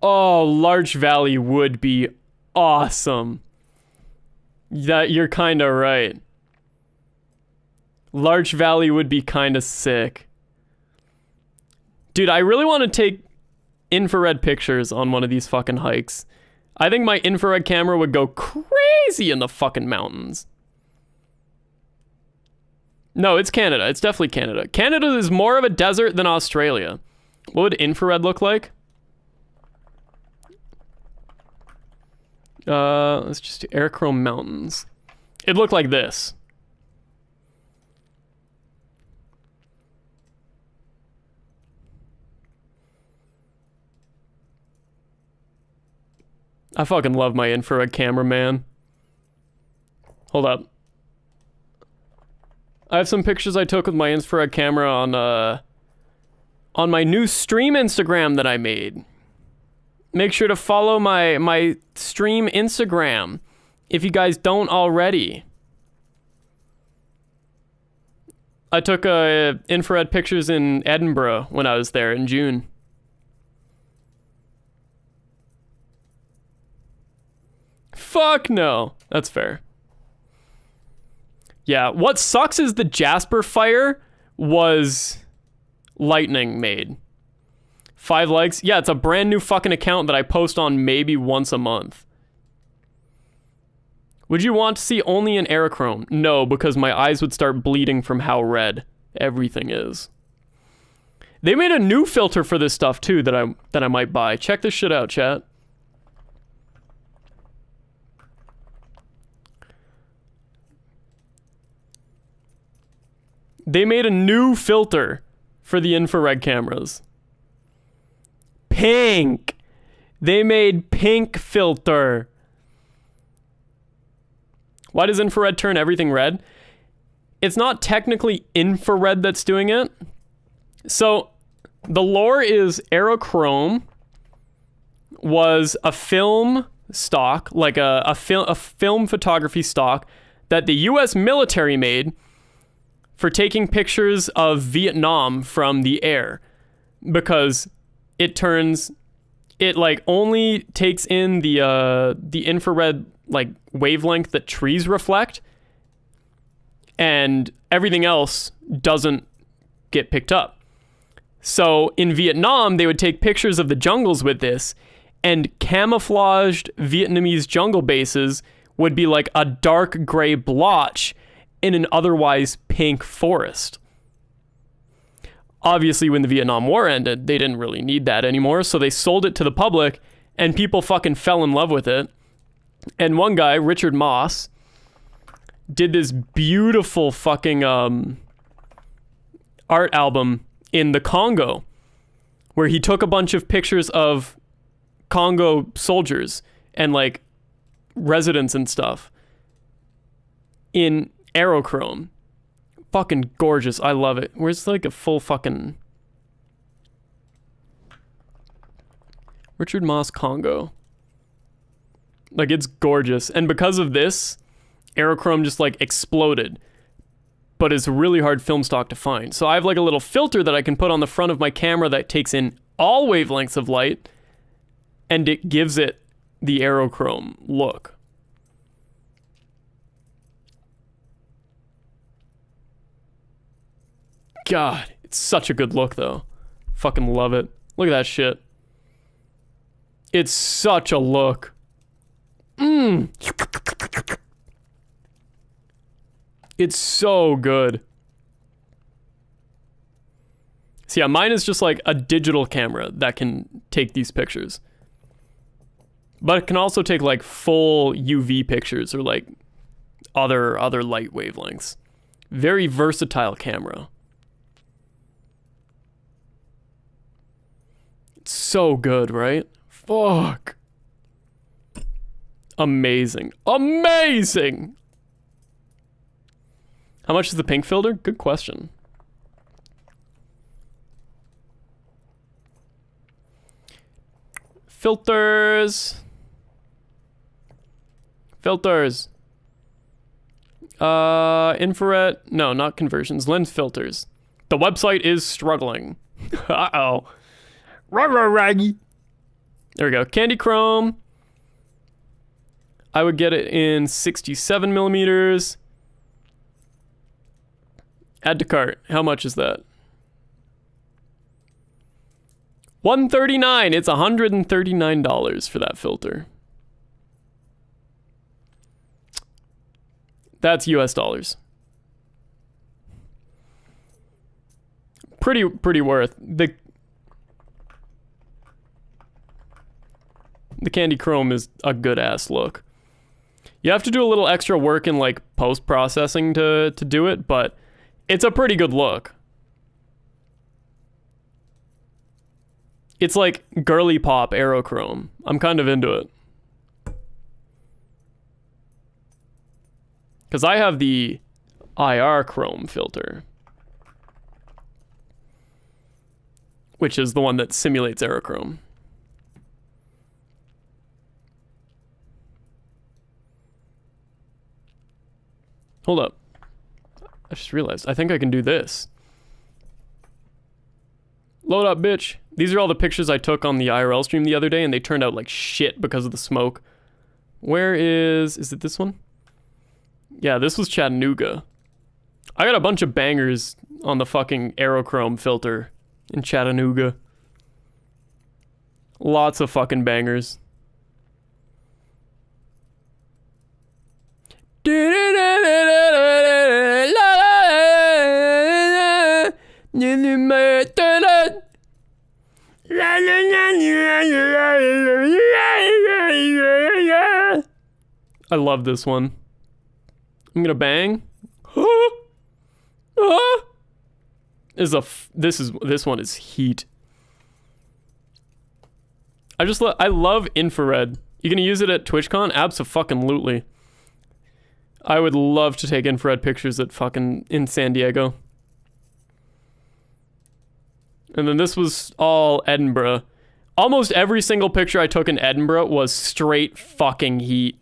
Larch Valley would be awesome. That you're kind of right. Larch Valley would be kind of sick. Dude, I really want to take infrared pictures on one of these fucking hikes. I think my infrared camera would go crazy in the fucking mountains. No, it's Canada. It's definitely Canada. Canada is more of a desert than Australia. What would infrared look like? Let's just do Airchrome Mountains. It'd look like this. I fucking love my infrared camera, man. Hold up. I have some pictures I took with my infrared camera on my new stream Instagram that I made. Make sure to follow my stream Instagram if you guys don't already. I took infrared pictures in Edinburgh when I was there in June. Fuck no. That's fair. Yeah, what sucks is the Jasper fire was lightning made. 5 likes. Yeah, it's a brand new fucking account that I post on maybe once a month. Would you want to see only an Aerochrome? No, because my eyes would start bleeding from how red everything is. They made a new filter for this stuff too that I might buy. Check this shit out, chat. They made a new filter for the infrared cameras. Pink. They made pink filter. Why does infrared turn everything red? It's not technically infrared that's doing it. So the lore is Aerochrome was a film stock, like a film photography stock that the US military made for taking pictures of Vietnam from the air, because it like only takes in the infrared like wavelength that trees reflect, and everything else doesn't get picked up. So in Vietnam, they would take pictures of the jungles with this, and camouflaged Vietnamese jungle bases would be like a dark gray blotch in an otherwise pink forest. Obviously, when the Vietnam War ended, they didn't really need that anymore, so they sold it to the public, and people fucking fell in love with it. And one guy, Richard Moss, did this beautiful fucking art album in the Congo, where he took a bunch of pictures of Congo soldiers and like residents and stuff in aerochrome. Fucking gorgeous. I love it. Where's like a full fucking Richard Moss Congo? Like, it's gorgeous. And because of this, aerochrome just like exploded. But it's really hard film stock to find. So I have like a little filter that I can put on the front of my camera that takes in all wavelengths of light, and it gives it the aerochrome look. God, it's such a good look though. Fucking love it. Look at that shit. It's such a look. It's so good. So yeah, mine is just like a digital camera that can take these pictures. But it can also take like full UV pictures or like other light wavelengths. Very versatile camera. It's so good, right? Fuck. Amazing. Amazing! How much is the pink filter? Good question. Filters. Filters. Infrared. No, not conversions. Lens filters. The website is struggling. Uh-oh. Raggy. There we go. Candy Chrome. I would get it in 67 millimeters. Add to cart. How much is that? $139. It's $139 for that filter. That's US dollars. Pretty worth. The Candy Chrome is a good ass look. You have to do a little extra work in like post processing to do it, but it's a pretty good look. It's like girly pop aerochrome. I'm kind of into it. Because I have the IR chrome filter, which is the one that simulates aerochrome. Hold up. I just realized. I think I can do this. Load up, bitch. These are all the pictures I took on the IRL stream the other day, and they turned out like shit because of the smoke. Where is it this one? Yeah, this was Chattanooga. I got a bunch of bangers on the fucking aerochrome filter in Chattanooga. Lots of fucking bangers. I love this one. I'm gonna bang. This one is heat. I love infrared. You gonna use it at TwitchCon? Abso-fucking-lutely. I would love to take infrared pictures at fucking in San Diego. And then this was all Edinburgh. Almost every single picture I took in Edinburgh was straight fucking heat.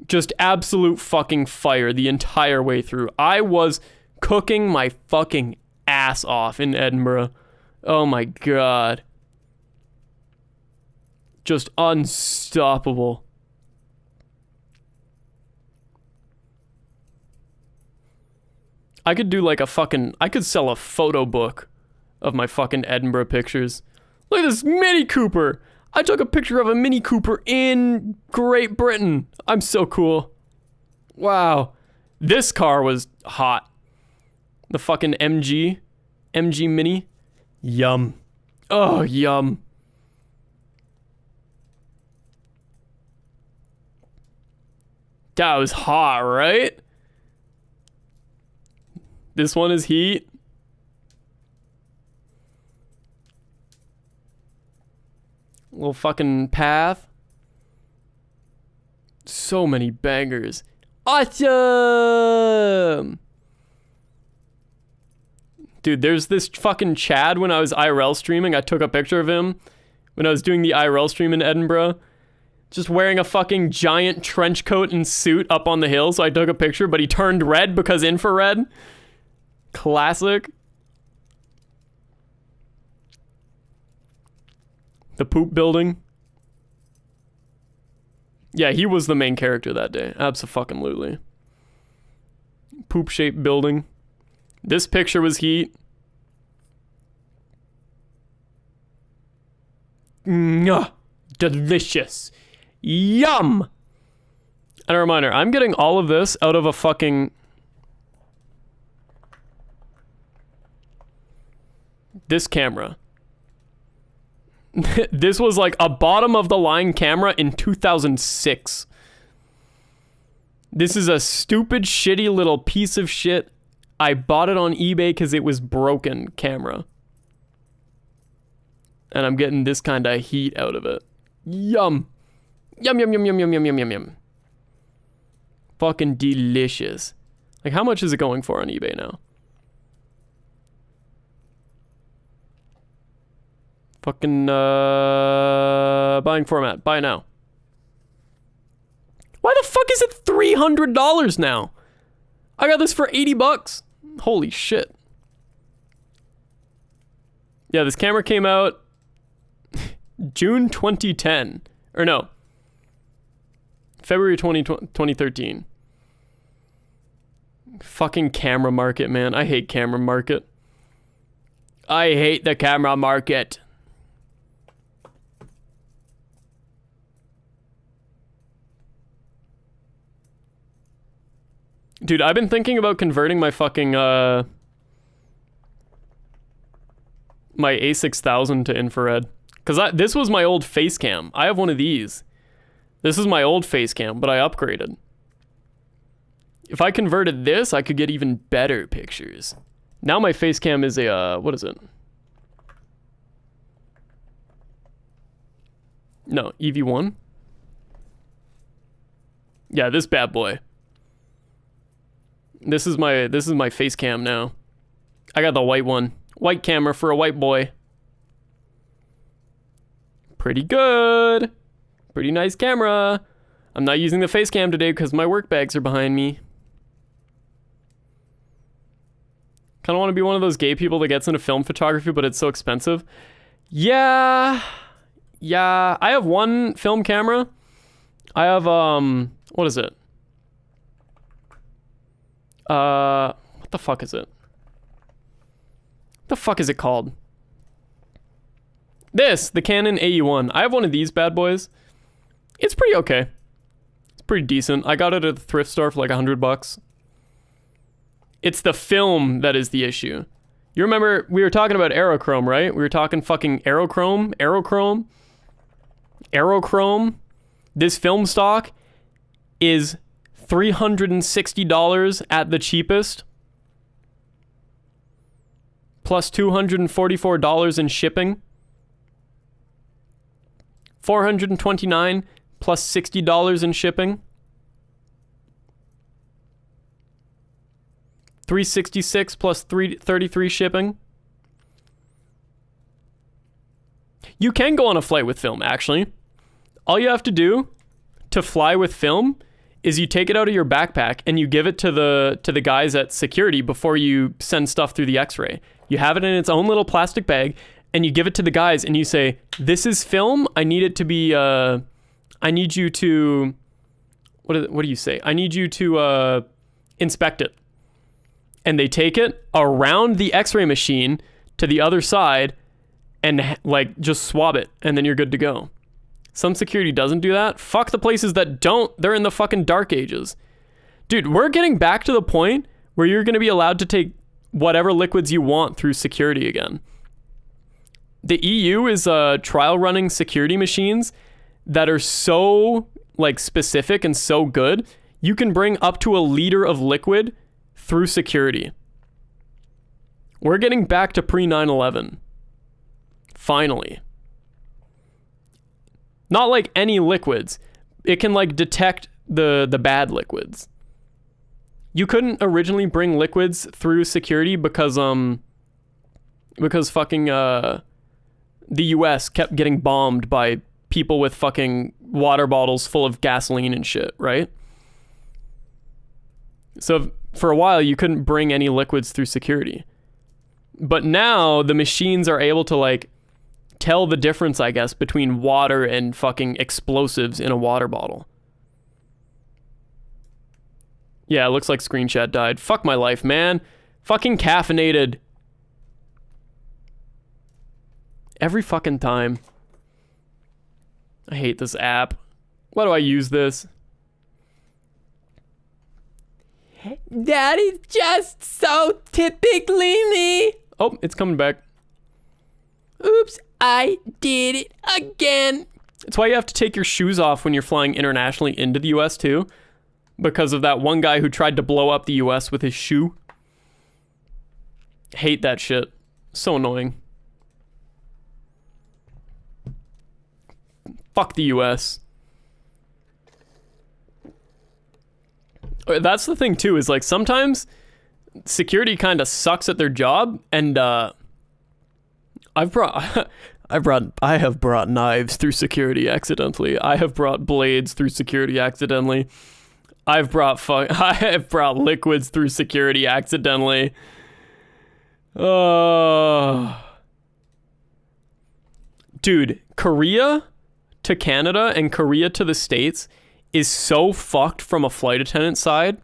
Just absolute fucking fire the entire way through. I was cooking my fucking ass off in Edinburgh. Oh my god. Just unstoppable. I could do like I could sell a photo book of my fucking Edinburgh pictures. Look at this Mini Cooper. I took a picture of a Mini Cooper in Great Britain. I'm so cool. Wow. This car was hot. The fucking MG Mini. Yum. Oh, yum. That was hot, right? This one is heat. Little fucking path. So many bangers. Awesome! Dude, there's this fucking Chad when I was IRL streaming. I took a picture of him when I was doing the IRL stream in Edinburgh. Just wearing a fucking giant trench coat and suit up on the hill. So I took a picture, but he turned red because infrared. Classic. The poop building. Yeah, he was the main character that day. Abso-fucking-lutely. Poop-shaped building. This picture was heat. Mwah. Delicious. Yum! And a reminder, I'm getting all of this out of a fucking... This camera. This was like a bottom-of-the-line camera in 2006. This is a stupid, shitty little piece of shit. I bought it on eBay because it was broken camera. And I'm getting this kind of heat out of it. Yum. Yum, yum, yum, yum, yum, yum, yum, yum, yum. Fucking delicious. Like, how much is it going for on eBay now? Fucking, buying format. Buy now. Why the fuck is it $300 now? I got this for 80 bucks. Holy shit. Yeah, this camera came out June 2010. Or no. February 2013. Fucking camera market, man. I hate camera market. I hate the camera market. Dude, I've been thinking about converting my fucking, my A6000 to infrared. Because this was my old face cam. I have one of these. This is my old face cam, but I upgraded. If I converted this, I could get even better pictures. Now my face cam is a, what is it? No, EV1? Yeah, this bad boy. This is my face cam now. I got the white one. White camera for a white boy. Pretty good. Pretty nice camera. I'm not using the face cam today because my work bags are behind me. Kind of want to be one of those gay people that gets into film photography, but it's so expensive. Yeah. Yeah. I have one film camera. I have, what is it? What the fuck is it? What the fuck is it called? The Canon AE1. I have one of these bad boys. It's pretty okay. It's pretty decent. I got it at the thrift store for like $100. It's the film that is the issue. You remember we were talking about aerochrome, right? We were talking fucking aerochrome. This film stock is $360 at the cheapest, plus $244 in shipping. $429 plus $60 in shipping. $366 plus $33 shipping. You can go on a flight with film, actually. All you have to do to fly with film is you take it out of your backpack and you give it to the guys at security before you send stuff through the X-ray. You have it in its own little plastic bag and you give it to the guys and you say, "This is film. I need it to be. I need you to. What do you say? I need you to inspect it." And they take it around the X-ray machine to the other side and like just swab it, and then you're good to go. Some security doesn't do that. Fuck the places that don't. They're in the fucking dark ages. Dude, we're getting back to the point where you're going to be allowed to take whatever liquids you want through security again. The EU is trial running security machines that are so like specific and so good. You can bring up to a liter of liquid through security. We're getting back to pre 9/11. Finally. Not like any liquids. It can like detect the bad liquids. You couldn't originally bring liquids through security because fucking the US kept getting bombed by people with fucking water bottles full of gasoline and shit, right? So for a while you couldn't bring any liquids through security. But now the machines are able to like tell the difference, I guess, between water and fucking explosives in a water bottle. Yeah, it looks like Screen Chat died. Fuck my life, man. Fucking caffeinated. Every fucking time. I hate this app. Why do I use this? That is just so typically me. Oh, it's coming back. Oops, I did it again. It's why you have to take your shoes off when you're flying internationally into the US too. Because of that one guy who tried to blow up the US with his shoe. Hate that shit. So annoying. Fuck the US. That's the thing too, is like sometimes security kind of sucks at their job, and I have brought knives through security accidentally. I have brought blades through security accidentally. I have brought liquids through security accidentally. Dude, Korea to Canada and Korea to the States is so fucked from a flight attendant side,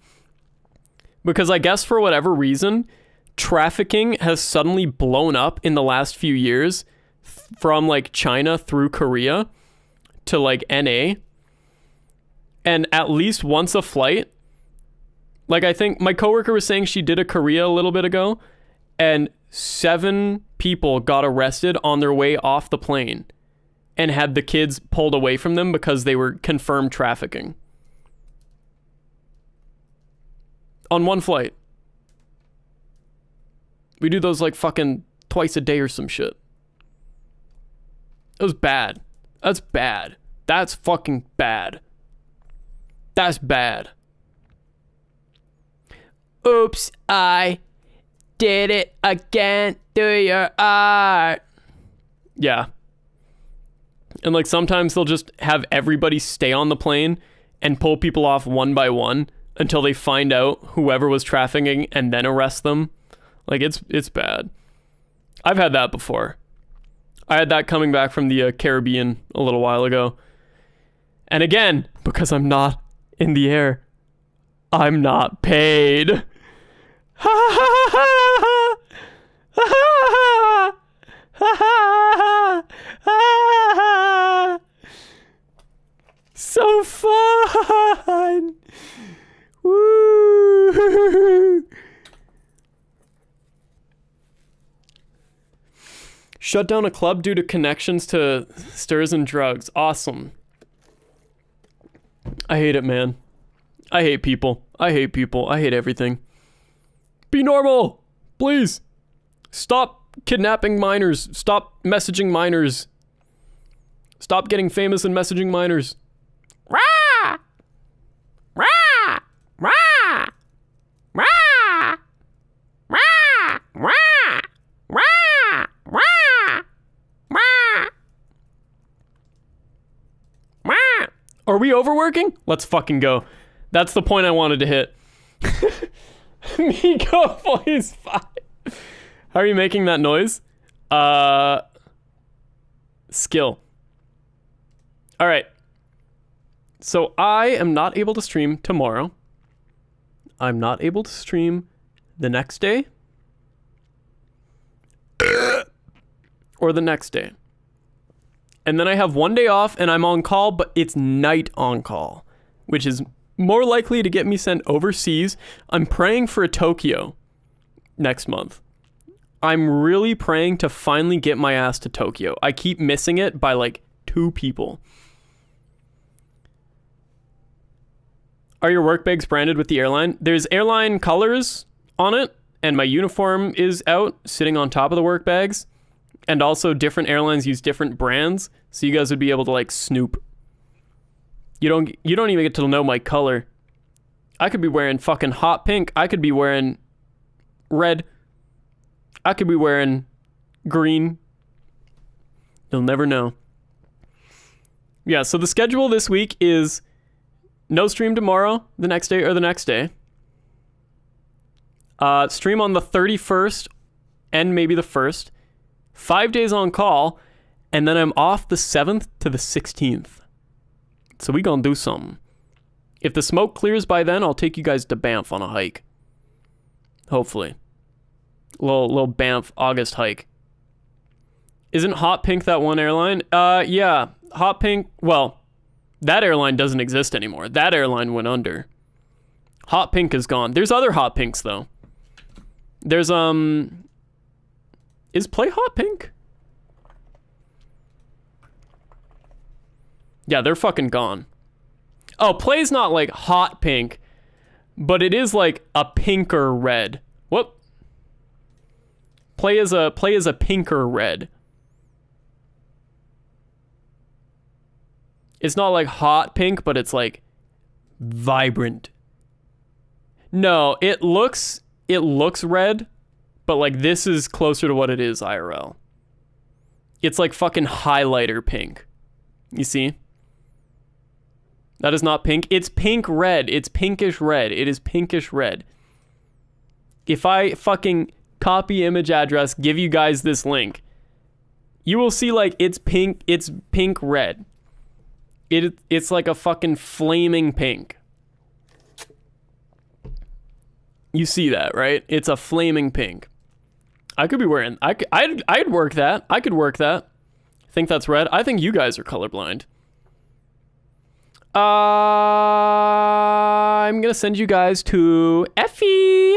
because I guess for whatever reason, trafficking has suddenly blown up in the last few years from like China through Korea to like NA. And at least once a flight, like I think my coworker was saying she did a Korea a little bit ago, and 7 people got arrested on their way off the plane and had the kids pulled away from them because they were confirmed trafficking. On one flight. We do those like fucking twice a day or some shit. It was bad. That's bad. That's fucking bad. That's bad. Oops, I did it again. Do your art. Yeah. And like sometimes they'll just have everybody stay on the plane and pull people off one by one until they find out whoever was trafficking and then arrest them. Like it's bad. I've had that before. I had that coming back from the Caribbean a little while ago. And again, because I'm not in the air, I'm not paid. Ha ha ha ha ha ha. So fun. Woo. Shut down a club due to connections to stirs and drugs. Awesome. I hate it, man. I hate people. I hate people. I hate everything. Be normal, please. Stop kidnapping minors. Stop messaging minors. Stop getting famous and messaging minors. Rah! Rah! Rah! Rah! Rah! Rah! Rah! Rah! Rah! Rah! Are we overworking? Let's fucking go. That's the point I wanted to hit. Miko voice 5. How are you making that noise? Skill. All right. So I am not able to stream tomorrow. I'm not able to stream the next day. Or the next day. And then I have one day off and I'm on call, but it's night on call, which is more likely to get me sent overseas. I'm praying for a Tokyo next month. I'm really praying to finally get my ass to Tokyo. I keep missing it by like 2 people. Are your work bags branded with the airline? There's airline colors on it, and my uniform is out, sitting on top of the work bags. And also different airlines use different brands, so you guys would be able to like snoop. You don't even get to know my color. I could be wearing fucking hot pink. I could be wearing red. I could be wearing green. You'll never know. Yeah, so the schedule this week is no stream tomorrow, the next day, or the next day. Stream on the 31st and maybe the 1st. 5 days on call, and then I'm off the 7th to the 16th. So we gonna do something. If the smoke clears by then, I'll take you guys to Banff on a hike. Hopefully. Little Banff August hike. Isn't Hot Pink that one airline? Yeah. Hot Pink, well, that airline doesn't exist anymore. That airline went under. Hot Pink is gone. There's other Hot Pinks, though. There's, is Play Hot Pink? Yeah, they're fucking gone. Oh, Play's not like hot pink, but it is like a pinker red. Whoop. Play is a pinker red. It's not like hot pink, but it's like vibrant. No, it looks red, but like this is closer to what it is IRL. It's like fucking highlighter pink. You see? That is not pink. It's pink red. It's pinkish red. It is pinkish red. If I fucking copy image address, give you guys this link, you will see like it's pink red. It's like a fucking flaming pink. You see that, right? It's a flaming pink. I could be wearing... I'd work that. I could work that. Think that's red? I think you guys are colorblind. I'm gonna send you guys to Effie.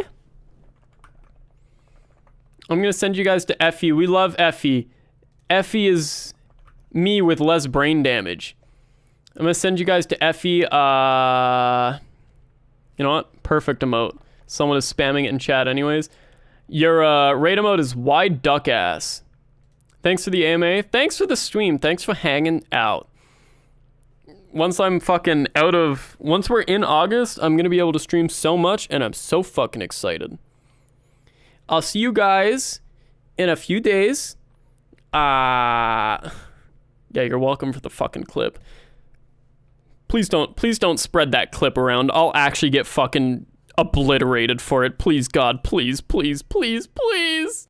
I'm gonna send you guys to Effie. We love Effie. Effie is me with less brain damage. I'm gonna send you guys to Effie. You know what? Perfect emote. Someone is spamming it in chat anyways. Your raid emote is wide duck ass. Thanks for the AMA. Thanks for the stream. Thanks for hanging out. Once we're in August, I'm going to be able to stream so much, and I'm so fucking excited. I'll see you guys in a few days. Yeah, you're welcome for the fucking clip. Please don't spread that clip around. I'll actually get fucking obliterated for it. Please, God, please, please, please, please.